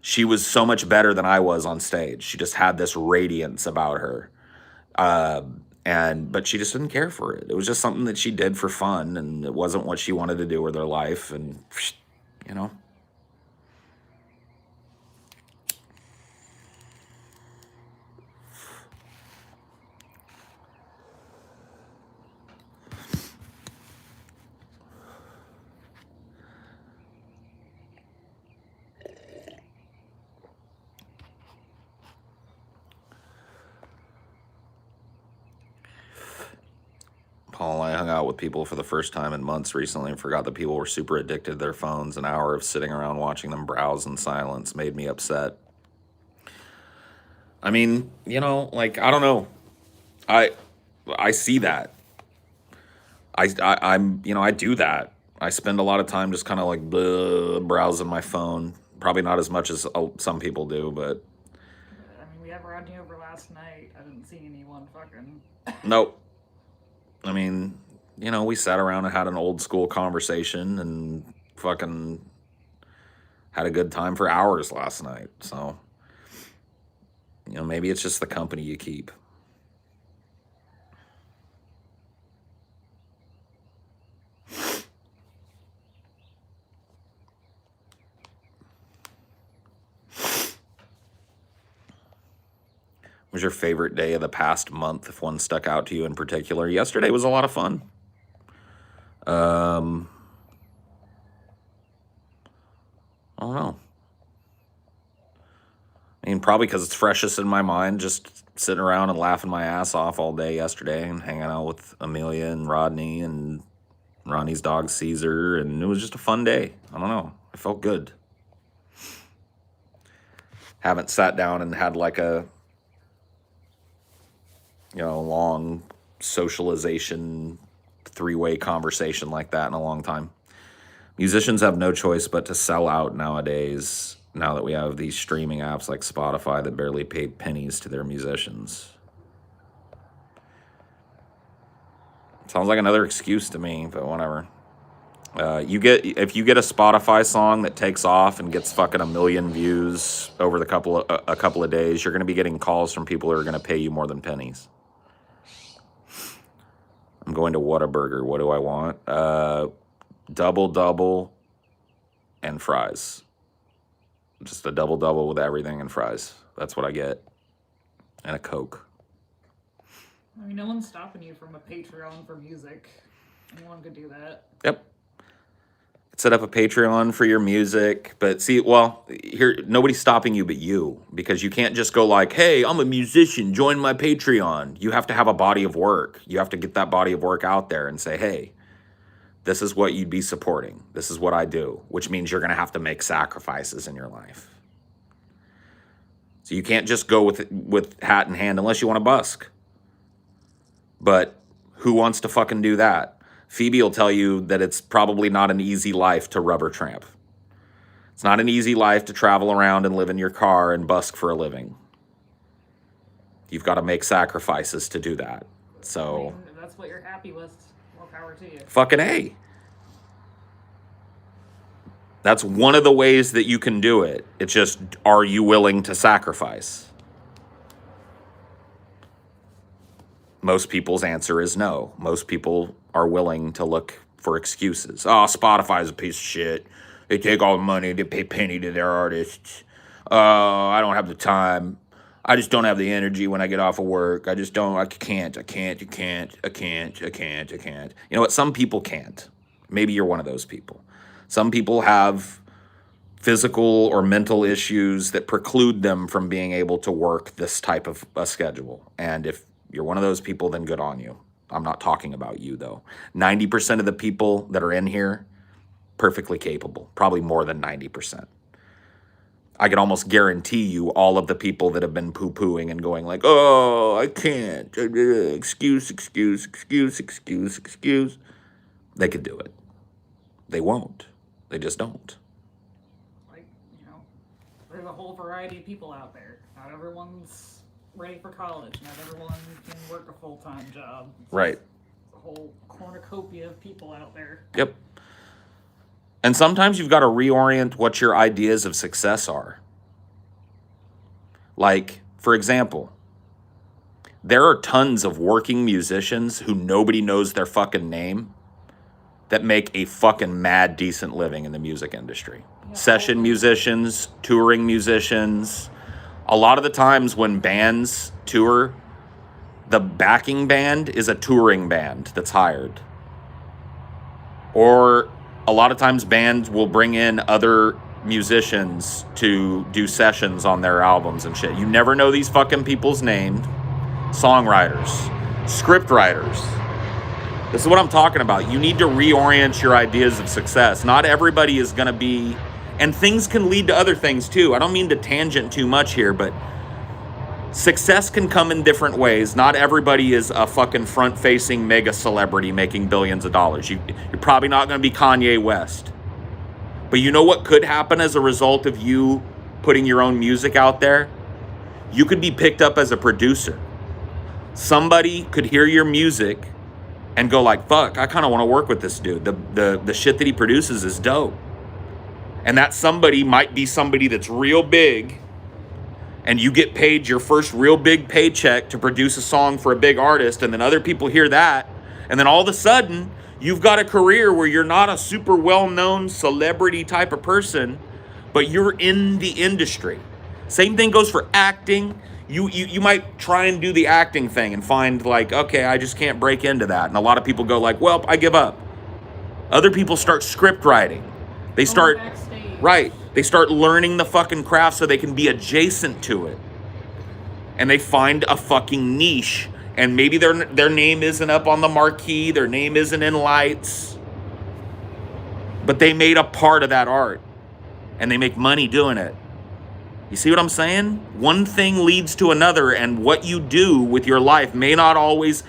She was so much better than I was on stage. She just had this radiance about her. But she just didn't care for it. It was just something that she did for fun, and it wasn't what she wanted to do with her life. And you know, Paul and I hung out with people for the first time in months recently and forgot that people were super addicted to their phones. An hour of sitting around watching them browse in silence made me upset. I mean, you know, like, I don't know. I see that. I do that. I spend a lot of time just kind of like browsing my phone. Probably not as much as some people do, but I mean, we had Rodney over last night. I didn't see anyone fucking. nope. I mean, you know, we sat around and had an old school conversation and fucking had a good time for hours last night. So, you know, maybe it's just the company you keep. Was your favorite day of the past month, if one stuck out to you in particular? Yesterday was a lot of fun. I don't know. I mean, probably because it's freshest in my mind, just sitting around and laughing my ass off all day yesterday and hanging out with Amelia and Rodney and Ronnie's dog Caesar, and it was just a fun day. I don't know. I felt good. Haven't sat down and had like a, you know, long socialization, three-way conversation like that in a long time. Musicians have no choice but to sell out nowadays, now that we have these streaming apps like Spotify that barely pay pennies to their musicians. Sounds like another excuse to me, but whatever. If you get a Spotify song that takes off and gets fucking 1 million views over a couple of days, you're going to be getting calls from people who are going to pay you more than pennies. I'm going to Whataburger. What do I want? Double and fries. Just a double with everything and fries. That's what I get. And a Coke. I mean, no one's stopping you from a Patreon for music. Anyone could do that. Yep. Set up a Patreon for your music, but see, well, here, nobody's stopping you but you, because you can't just go like, hey, I'm a musician, join my Patreon. You have to have a body of work. You have to get that body of work out there and say, hey, this is what you'd be supporting. This is what I do, which means you're going to have to make sacrifices in your life. So you can't just go with hat in hand unless you want to busk. But who wants to fucking do that? Phoebe will tell you that it's probably not an easy life to rubber tramp. It's not an easy life to travel around and live in your car and busk for a living. You've got to make sacrifices to do that. So, I mean, if that's what you're happy with, more power to you. Fucking A. That's one of the ways that you can do it. It's just, are you willing to sacrifice? Most people's answer is no. Most people are willing to look for excuses. Oh, Spotify's a piece of shit. They take all the money, they pay penny to their artists. I don't have the time. I just don't have the energy when I get off of work. I can't. You know what? Some people can't. Maybe you're one of those people. Some people have physical or mental issues that preclude them from being able to work this type of a schedule. And if you're one of those people, then good on you. I'm not talking about you, though. 90% of the people that are in here, perfectly capable. Probably more than 90%. I can almost guarantee you all of the people that have been poo-pooing and going like, oh, I can't. Excuse. They could do it. They won't. They just don't. Like, you know, there's a whole variety of people out there. Not everyone's ready for college. Not everyone can work a full-time job. Right. There's a whole cornucopia of people out there. Yep. And sometimes you've got to reorient what your ideas of success are. Like, for example, there are tons of working musicians who nobody knows their fucking name that make a fucking mad decent living in the music industry. Yeah, Session musicians, touring musicians. A lot of the times when bands tour, the backing band is a touring band that's hired. Or a lot of times bands will bring in other musicians to do sessions on their albums and shit. You never know these fucking people's names. Songwriters, script writers. This is what I'm talking about. You need to reorient your ideas of success. Not everybody is going to be, and things can lead to other things too. I don't mean to tangent too much here, but success can come in different ways. Not everybody is a fucking front-facing mega celebrity making billions of dollars. You're probably not going to be Kanye West. But you know what could happen as a result of you putting your own music out there? You could be picked up as a producer. Somebody could hear your music and go like, fuck, I kind of want to work with this dude. The shit that he produces is dope. And that somebody might be somebody that's real big, and you get paid your first real big paycheck to produce a song for a big artist, and then other people hear that, and then all of a sudden, you've got a career where you're not a super well-known celebrity type of person, but you're in the industry. Same thing goes for acting. You might try and do the acting thing and find like, okay, I just can't break into that. And a lot of people go like, well, I give up. Other people start script writing. They start, right, they start learning the fucking craft so they can be adjacent to it. And they find a fucking niche. And maybe their name isn't up on the marquee, their name isn't in lights, but they made a part of that art. And they make money doing it. You see what I'm saying? One thing leads to another, and what you do with your life may not always...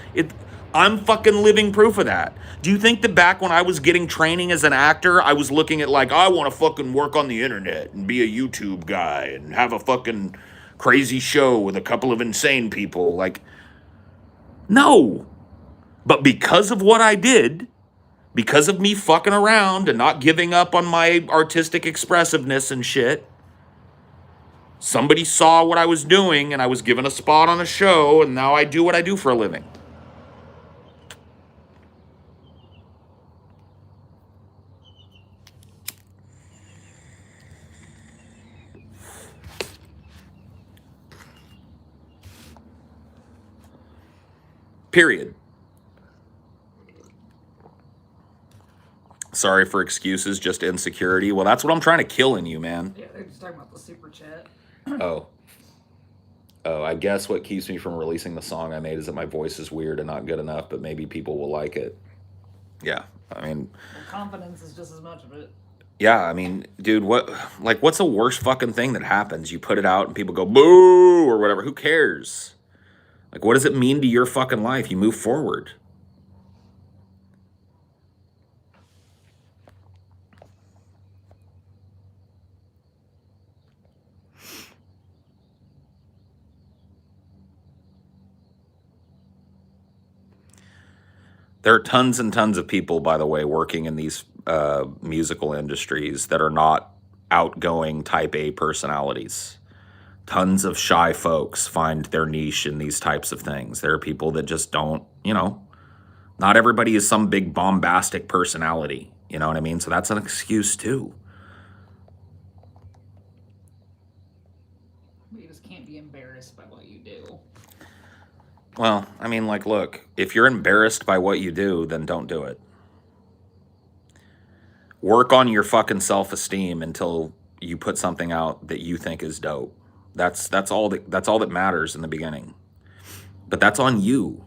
I'm fucking living proof of that. Do you think that back when I was getting training as an actor, I was looking at like, I want to fucking work on the internet and be a YouTube guy and have a fucking crazy show with a couple of insane people? Like, no. But because of what I did, because of me fucking around and not giving up on my artistic expressiveness and shit, somebody saw what I was doing, and I was given a spot on a show, and now I do what I do for a living. Period. Sorry for excuses, just insecurity. Well, that's what I'm trying to kill in you, man. Yeah, they're just talking about the super chat. Oh, I guess what keeps me from releasing the song I made is that my voice is weird and not good enough, but maybe people will like it. Yeah, I mean... Well, confidence is just as much of it. Yeah, I mean, dude, what's the worst fucking thing that happens? You put it out and people go, boo, or whatever. Who cares? Like, what does it mean to your fucking life? You move forward. There are tons and tons of people, by the way, working in these musical industries that are not outgoing type A personalities. Tons of shy folks find their niche in these types of things. There are people that just don't, not everybody is some big bombastic personality. You know what I mean? So that's an excuse too. You just can't be embarrassed by what you do. Well, I mean, like, look, if you're embarrassed by what you do, then don't do it. Work on your fucking self-esteem until you put something out that you think is dope. That's all that matters in the beginning. But that's on you.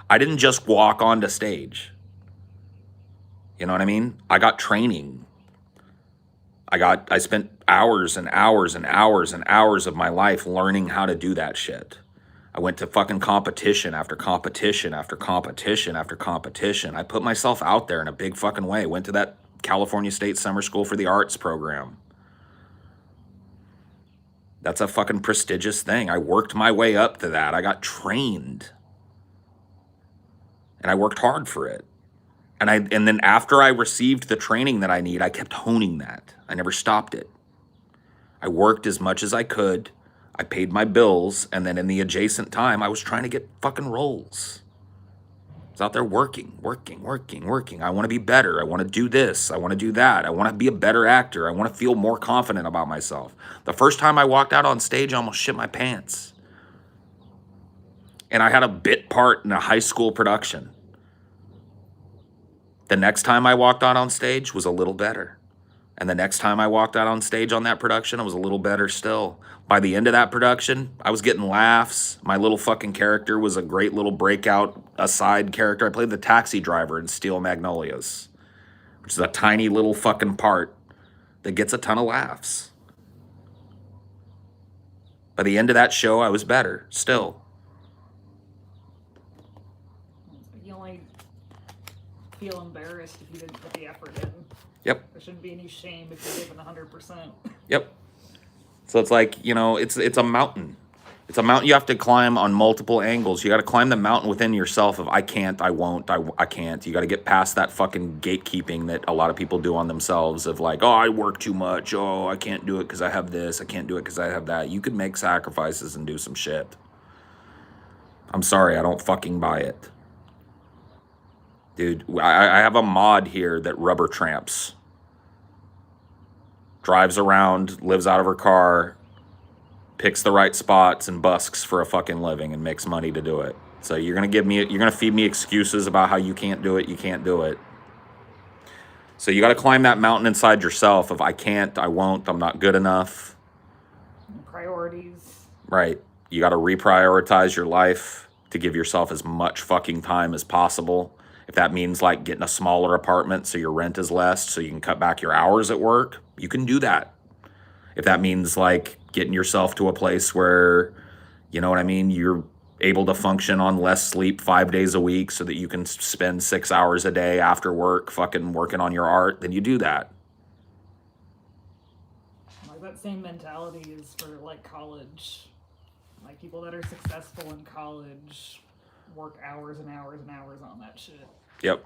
I didn't just walk onto stage. You know what I mean? I got training. I spent hours and hours and hours and hours of my life learning how to do that shit. I went to fucking competition after competition after competition after competition. I put myself out there in a big fucking way. Went to that California State Summer School for the Arts program. That's a fucking prestigious thing. I worked my way up to that. I got trained. And I worked hard for it. And then after I received the training that I need, I kept honing that. I never stopped it. I worked as much as I could. I paid my bills, and then in the adjacent time, I was trying to get fucking roles. I was out there working. I want to be better. I want to do this. I want to do that. I want to be a better actor. I want to feel more confident about myself. The first time I walked out on stage, I almost shit my pants. And I had a bit part in a high school production. The next time I walked out on stage was a little better. And the next time I walked out on stage on that production, it was a little better still. By the end of that production, I was getting laughs. My little fucking character was a great little breakout aside character. I played the taxi driver in Steel Magnolias, which is a tiny little fucking part that gets a ton of laughs. By the end of that show, I was better still. You only feel embarrassed if you didn't put the effort in. Yep. There shouldn't be any shame if you're giving 100%. Yep. So it's like, you know, it's a mountain. It's a mountain you have to climb on multiple angles. You got to climb the mountain within yourself of I can't, I won't, I can't. You got to get past that fucking gatekeeping that a lot of people do on themselves of like, oh, I work too much. Oh, I can't do it because I have this. I can't do it because I have that. You could make sacrifices and do some shit. I'm sorry, I don't fucking buy it. Dude, I have a mod here that rubber tramps. Drives around, lives out of her car, picks the right spots and busks for a fucking living and makes money to do it. So you're gonna feed me excuses about how you can't do it, you can't do it. So you gotta climb that mountain inside yourself of I can't, I won't, I'm not good enough. Priorities. Right. You gotta reprioritize your life to give yourself as much fucking time as possible. If that means like getting a smaller apartment so your rent is less, so you can cut back your hours at work, you can do that. If that means like getting yourself to a place where, you know what I mean, you're able to function on less sleep 5 days a week so that you can spend 6 hours a day after work fucking working on your art, then you do that. Like that same mentality is for like college. Like people that are successful in college work hours and hours and hours on that shit. Yep.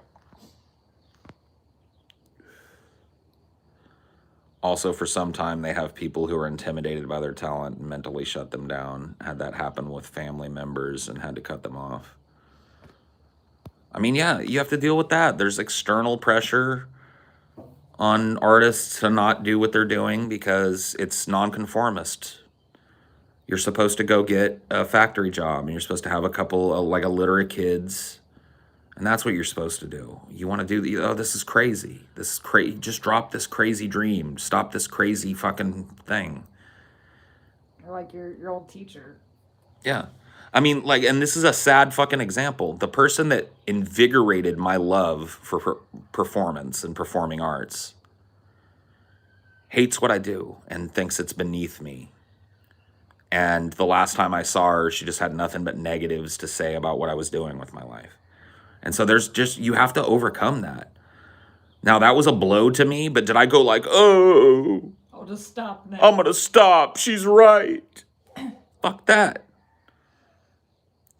Also, for some time, they have people who are intimidated by their talent and mentally shut them down. Had that happen with family members and had to cut them off. I mean, yeah, you have to deal with that. There's external pressure on artists to not do what they're doing because it's nonconformist. You're supposed to go get a factory job and you're supposed to have a couple of, like a litter of kids. And that's what you're supposed to do. You want to do, oh, this is crazy. This is crazy. Just drop this crazy dream. Stop this crazy fucking thing. Or like your old teacher. Yeah. I mean, like, and this is a sad fucking example. The person that invigorated my love for performance and performing arts hates what I do and thinks it's beneath me. And the last time I saw her, she just had nothing but negatives to say about what I was doing with my life. And so there's just, you have to overcome that. Now, that was a blow to me, but did I go like, oh, I'll just stop now. I'm going to stop. She's right. Fuck that.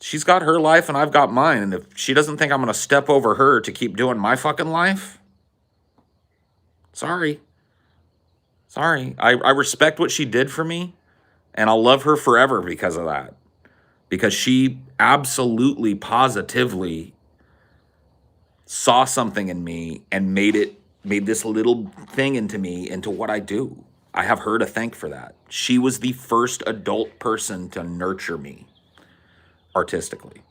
She's got her life and I've got mine. And if she doesn't think I'm going to step over her to keep doing my fucking life, sorry. I respect what she did for me. And I'll love her forever because of that. Because she absolutely, positively saw something in me and made this little thing into what I do. I have her to thank for that. She was the first adult person to nurture me artistically.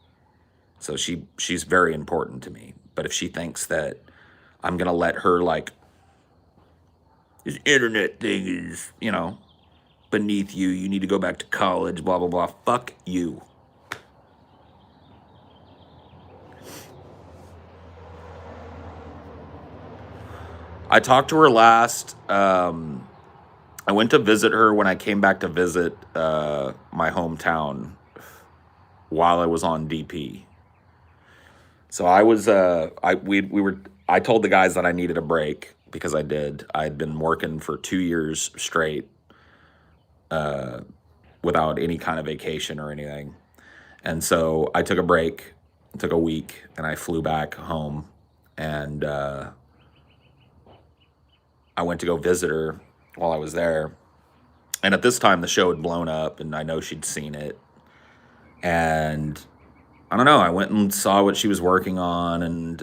So she's very important to me. But if she thinks that I'm going to let her, like, this internet thing is, you know, beneath you, you need to go back to college, blah, blah, blah. Fuck you. I talked to her last. I went to visit her when I came back to visit my hometown while I was on DP. So I was, I told the guys that I needed a break because I did. I'd been working for 2 years straight without any kind of vacation or anything. And so I took a break, took a week, and I flew back home. And I went to go visit her while I was there. And at this time, the show had blown up, and I know she'd seen it. And I don't know. I went and saw what she was working on and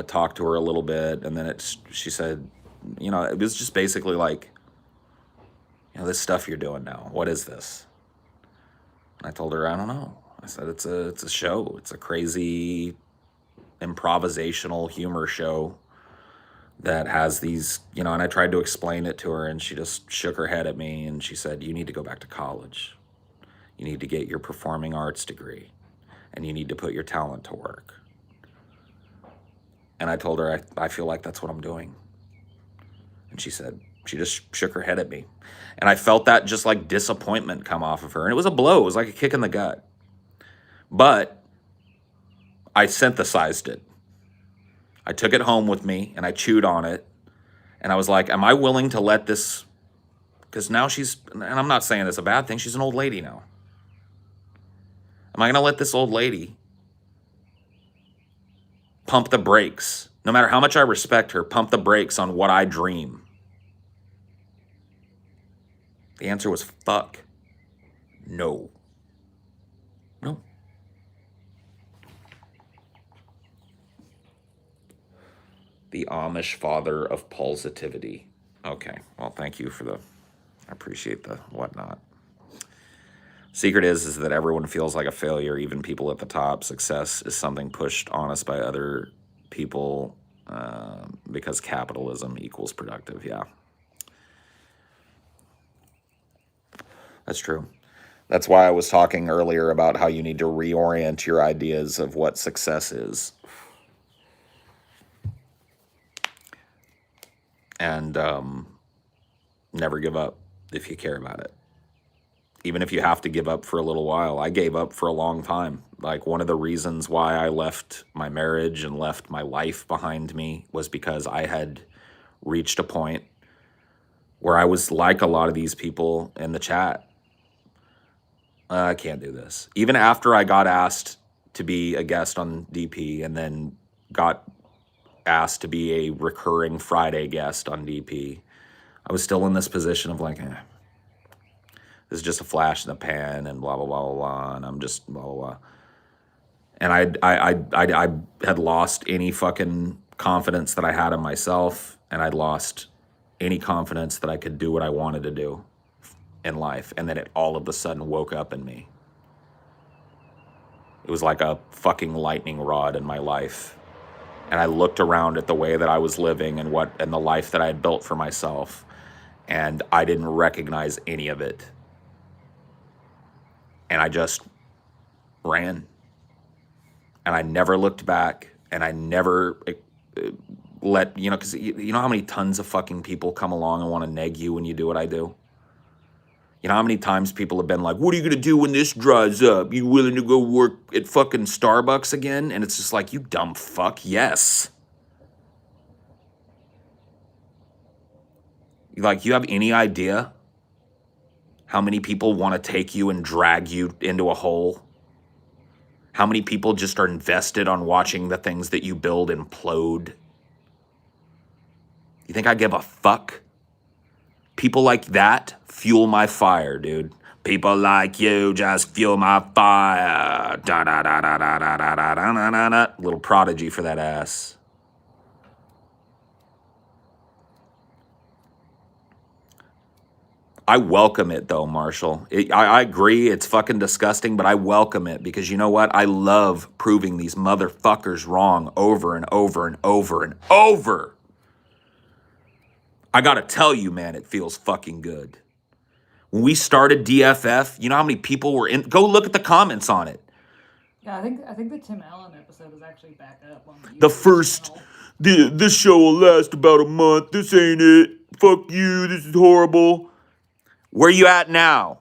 talked to her a little bit. And then she said, it was just basically like, this stuff you're doing now, what is this? And I told her, I don't know. I said, it's a show. It's a crazy improvisational humor show that has these, and I tried to explain it to her, and she just shook her head at me, and she said, you need to go back to college. You need to get your performing arts degree, and you need to put your talent to work. And I told her, I feel like that's what I'm doing. And she just shook her head at me. And I felt that just like disappointment come off of her. And it was a blow. It was like a kick in the gut. But I synthesized it. I took it home with me and I chewed on it. And I was like, am I willing to let this, because now and I'm not saying it's a bad thing, she's an old lady now. Am I going to let this old lady pump the brakes, no matter how much I respect her, pump the brakes on what I dream? The answer was fuck. No. No. The Amish father of positivity. Okay, well, thank you I appreciate the whatnot. Secret is that everyone feels like a failure, even people at the top. Success is something pushed on us by other people because capitalism equals productive. Yeah. That's true. That's why I was talking earlier about how you need to reorient your ideas of what success is. And never give up if you care about it. Even if you have to give up for a little while. I gave up for a long time. Like, one of the reasons why I left my marriage and left my life behind me was because I had reached a point where I was like a lot of these people in the chat. I can't do this. Even after I got asked to be a guest on DP and then got asked to be a recurring Friday guest on DP, I was still in this position of like, this is just a flash in the pan and blah, blah, blah, blah, blah, and I'm just blah, blah, blah. And I had lost any fucking confidence that I had in myself, and I'd lost any confidence that I could do what I wanted to do in life. And then it all of a sudden woke up in me. It was like a fucking lightning rod in my life. And I looked around at the way that I was living and the life that I had built for myself, and I didn't recognize any of it. And I just ran. And I never looked back, and I never because you know how many tons of fucking people come along and want to neg you when you do what I do? You know how many times people have been like, what are you going to do when this dries up? You willing to go work at fucking Starbucks again? And it's just like, you dumb fuck, yes. Like, you have any idea how many people want to take you and drag you into a hole? How many people just are invested on watching the things that you build implode? You think I give a fuck? People like that fuel my fire, dude. People like you just fuel my fire. Da da da da da da da da da da da. Little Prodigy for that ass. I welcome it though, Marshall. I agree, it's fucking disgusting, but I welcome it because you know what? I love proving these motherfuckers wrong over and over and over and over. I gotta tell you, man, it feels fucking good. When we started DFF, you know how many people were in? Go look at the comments on it. Yeah, I think the Tim Allen episode is actually back up on the first, this show will last about a month. This ain't it. Fuck you. This is horrible. Where you at now?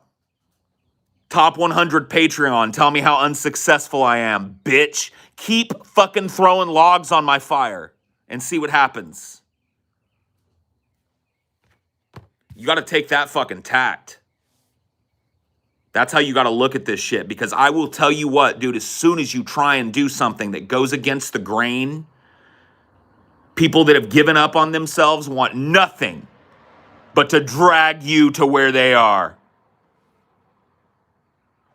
Top 100 Patreon. Tell me how unsuccessful I am, bitch. Keep fucking throwing logs on my fire and see what happens. You got to take that fucking tact. That's how you got to look at this shit. Because I will tell you what, dude, as soon as you try and do something that goes against the grain, people that have given up on themselves want nothing but to drag you to where they are.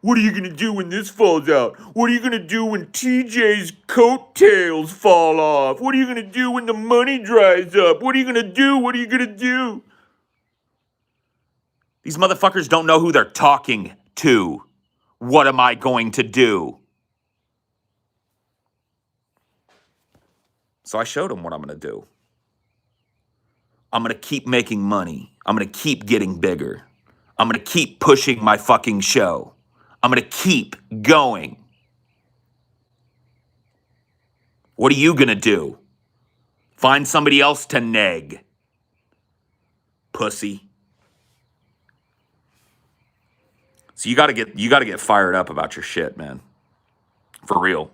What are you gonna do when this falls out? What are you gonna do when TJ's coattails fall off? What are you gonna do when the money dries up? What are you gonna do? What are you gonna do? These motherfuckers don't know who they're talking to. What am I going to do? So I showed them what I'm gonna do. I'm gonna keep making money. I'm gonna keep getting bigger. I'm gonna keep pushing my fucking show. I'm gonna keep going. What are you gonna do? Find somebody else to neg. Pussy. So you gotta get fired up about your shit, man. For real.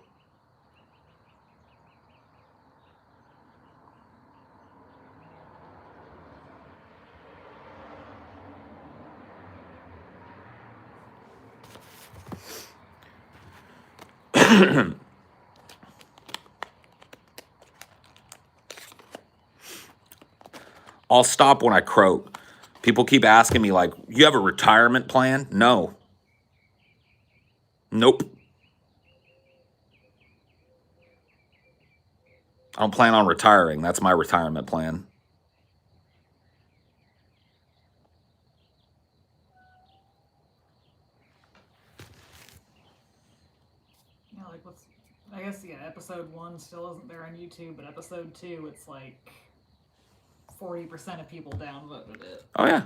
I'll stop when I croak. People keep asking me, like, you have a retirement plan? No. Nope. I don't plan on retiring. That's my retirement plan. Yeah, like what's? I guess yeah. Episode 1 still isn't there on YouTube, but episode 2, it's like 40% of people downvoted it. Oh yeah.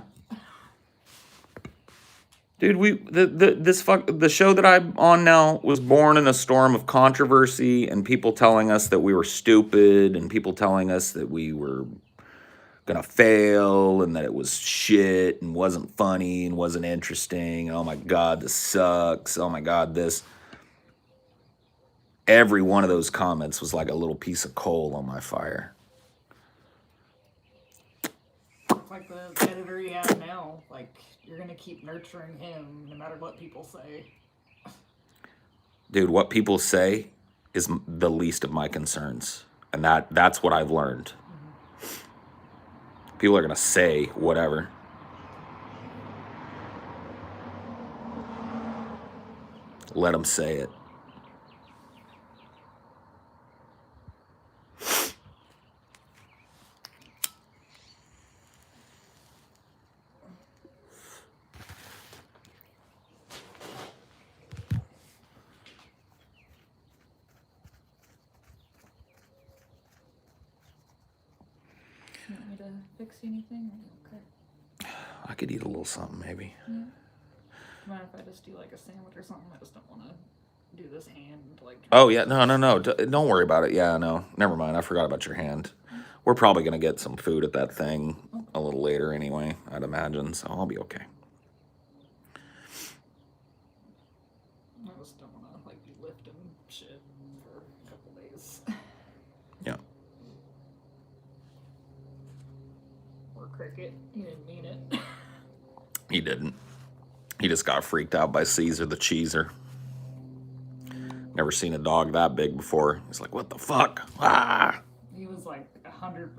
Dude, the show that I'm on now was born in a storm of controversy and people telling us that we were stupid and people telling us that we were gonna fail and that it was shit and wasn't funny and wasn't interesting. And oh my God, this sucks. Oh my God, this. Every one of those comments was like a little piece of coal on my fire. Like the editor you have now, like you're gonna keep nurturing him no matter what people say. Dude, what people say is the least of my concerns. And that's what I've learned. People are gonna say whatever. Let them say it. You want me to fix anything? Okay. I could eat a little something, maybe. Yeah. Mind if I just do like a sandwich or something? I just don't want to do this hand like. Oh yeah, no. Don't worry about it. Yeah, no, never mind. I forgot about your hand. We're probably gonna get some food at that thing a little later anyway, I'd imagine. So I'll be okay. I just don't want to like be lifting shit for a couple days. Yeah. Or Cricket, he didn't mean it. He didn't. He just got freaked out by Caesar the Cheeser. Never seen a dog that big before. He's like, what the fuck? Ah! He was like 100%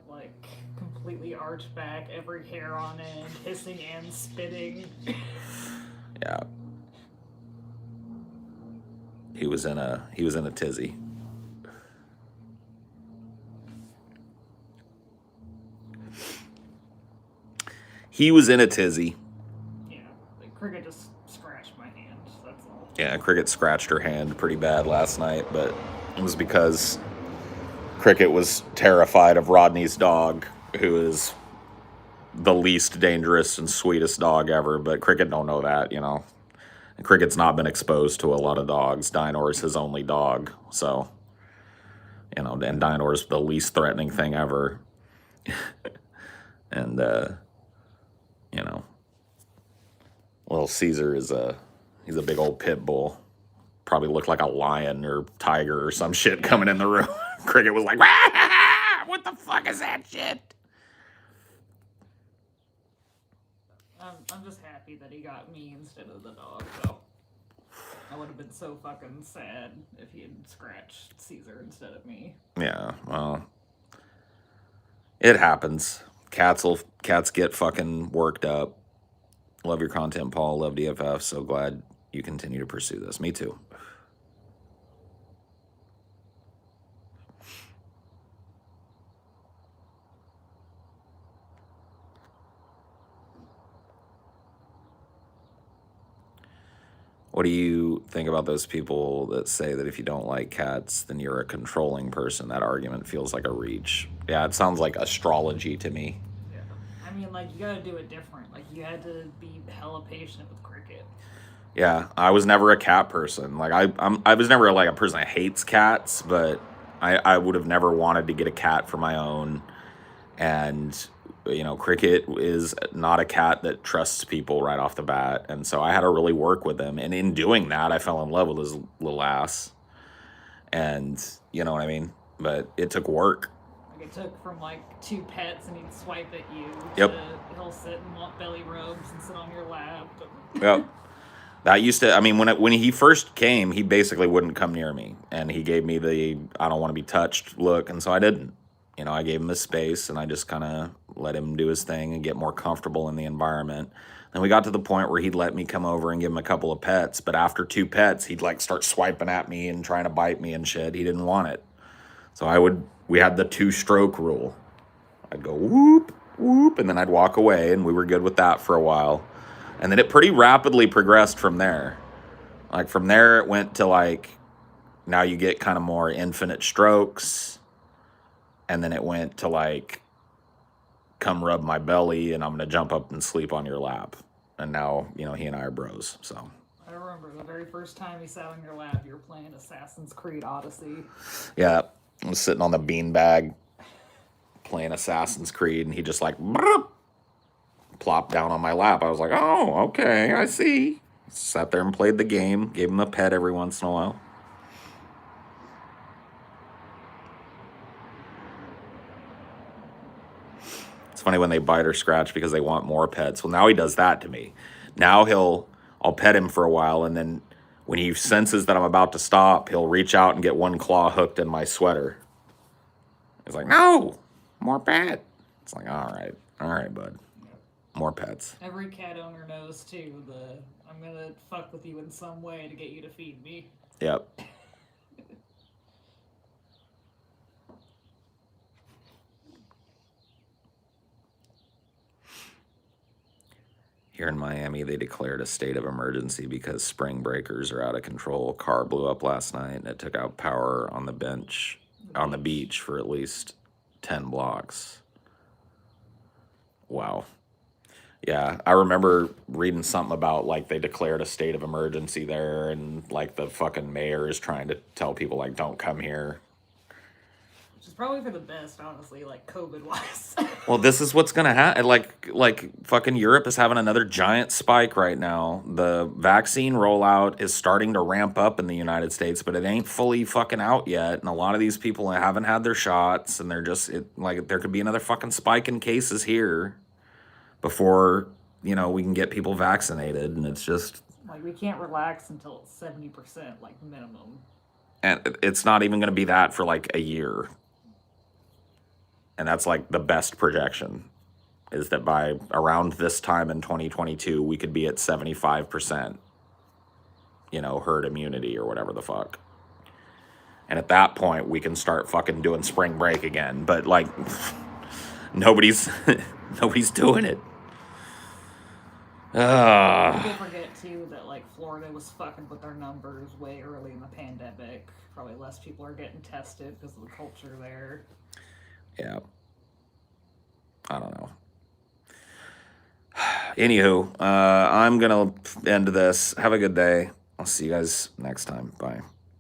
like completely arched back, every hair on end, hissing and spitting. Yeah. He was in a tizzy. He was in a tizzy. Yeah, like Cricket just scratched my hand. That's all. Yeah, Cricket scratched her hand pretty bad last night, but it was because Cricket was terrified of Rodney's dog, who is the least dangerous and sweetest dog ever, but Cricket don't know that, you know. And Cricket's not been exposed to a lot of dogs. Dinor's his only dog, so, you know, and Dinor's the least threatening thing ever. And, you know, little Caesar is he's a big old pit bull. Probably looked like a lion or tiger or some shit coming in the room. Cricket was like, what the fuck is that shit? I'm just happy that he got me instead of the dog, though. I would have been so fucking sad if he had scratched Caesar instead of me. Yeah, well, it happens. Cats get fucking worked up. Love your content, Paul. Love DFF. So glad you continue to pursue this. Me too. What do you think about those people that say that if you don't like cats, then you're a controlling person? That argument feels like a reach. Yeah, it sounds like astrology to me. Yeah. I mean, like, you gotta do it different. Like, you had to be hella patient with Cricket. Yeah, I was never a cat person. Like I was never like a person that hates cats, but I would have never wanted to get a cat for my own. And Cricket is not a cat that trusts people right off the bat, and so I had to really work with him. And in doing that, I fell in love with his little ass. And you know what I mean? But it took work. Like, it took from, like, 2 pets and he'd swipe at you Yep. to he'll sit and want belly rubs and sit on your lap. Yep. That used to, I mean, when he first came, he basically wouldn't come near me. And he gave me the I don't want to be touched look. And so I didn't. I gave him his space and I just kind of let him do his thing and get more comfortable in the environment. And we got to the point where he'd let me come over and give him a couple of pets. But after 2 pets, he'd like start swiping at me and trying to bite me and shit. He didn't want it. So we had the 2-stroke rule. I'd go whoop, whoop, and then I'd walk away, and we were good with that for a while. And then it pretty rapidly progressed from there. Like from there, it went to like, now you get kind of more infinite strokes. And then it went to like, come rub my belly and I'm going to jump up and sleep on your lap. And now, he and I are bros. So I remember the very first time he sat on your lap, you were playing Assassin's Creed Odyssey. Yeah, I was sitting on the beanbag playing Assassin's Creed and he just like plopped down on my lap. I was like, oh, okay, I see. Sat there and played the game, gave him a pet every once in a while. It's funny when they bite or scratch because they want more pets. Well, now he does that to me. Now I'll pet him for a while, and then when he senses that I'm about to stop, he'll reach out and get one claw hooked in my sweater. He's like, no, more pet. It's like, all right, bud. More pets. Every cat owner knows, too, I'm going to fuck with you in some way to get you to feed me. Yep. Here in Miami, they declared a state of emergency because spring breakers are out of control. A car blew up last night, and it took out power on the beach for at least 10 blocks. Wow. Yeah, I remember reading something about, like, they declared a state of emergency there, and, like, the fucking mayor is trying to tell people, like, don't come here. Which is probably for the best, honestly, like, COVID-wise. Well, this is what's gonna happen. Like fucking Europe is having another giant spike right now. The vaccine rollout is starting to ramp up in the United States, but it ain't fully fucking out yet. And a lot of these people haven't had their shots, and there could be another fucking spike in cases here before we can get people vaccinated. And it's just like, we can't relax until it's 70%, like, minimum. And it's not even gonna be that for like a year. And that's like the best projection, is that by around this time in 2022, we could be at 75%, herd immunity or whatever the fuck. And at that point, we can start fucking doing spring break again. But like, nobody's doing it. People forget too that like Florida was fucking with their numbers way early in the pandemic. Probably less people are getting tested because of the culture there. Yeah. I don't know. Anywho, I'm going to end this. Have a good day. I'll see you guys next time. Bye.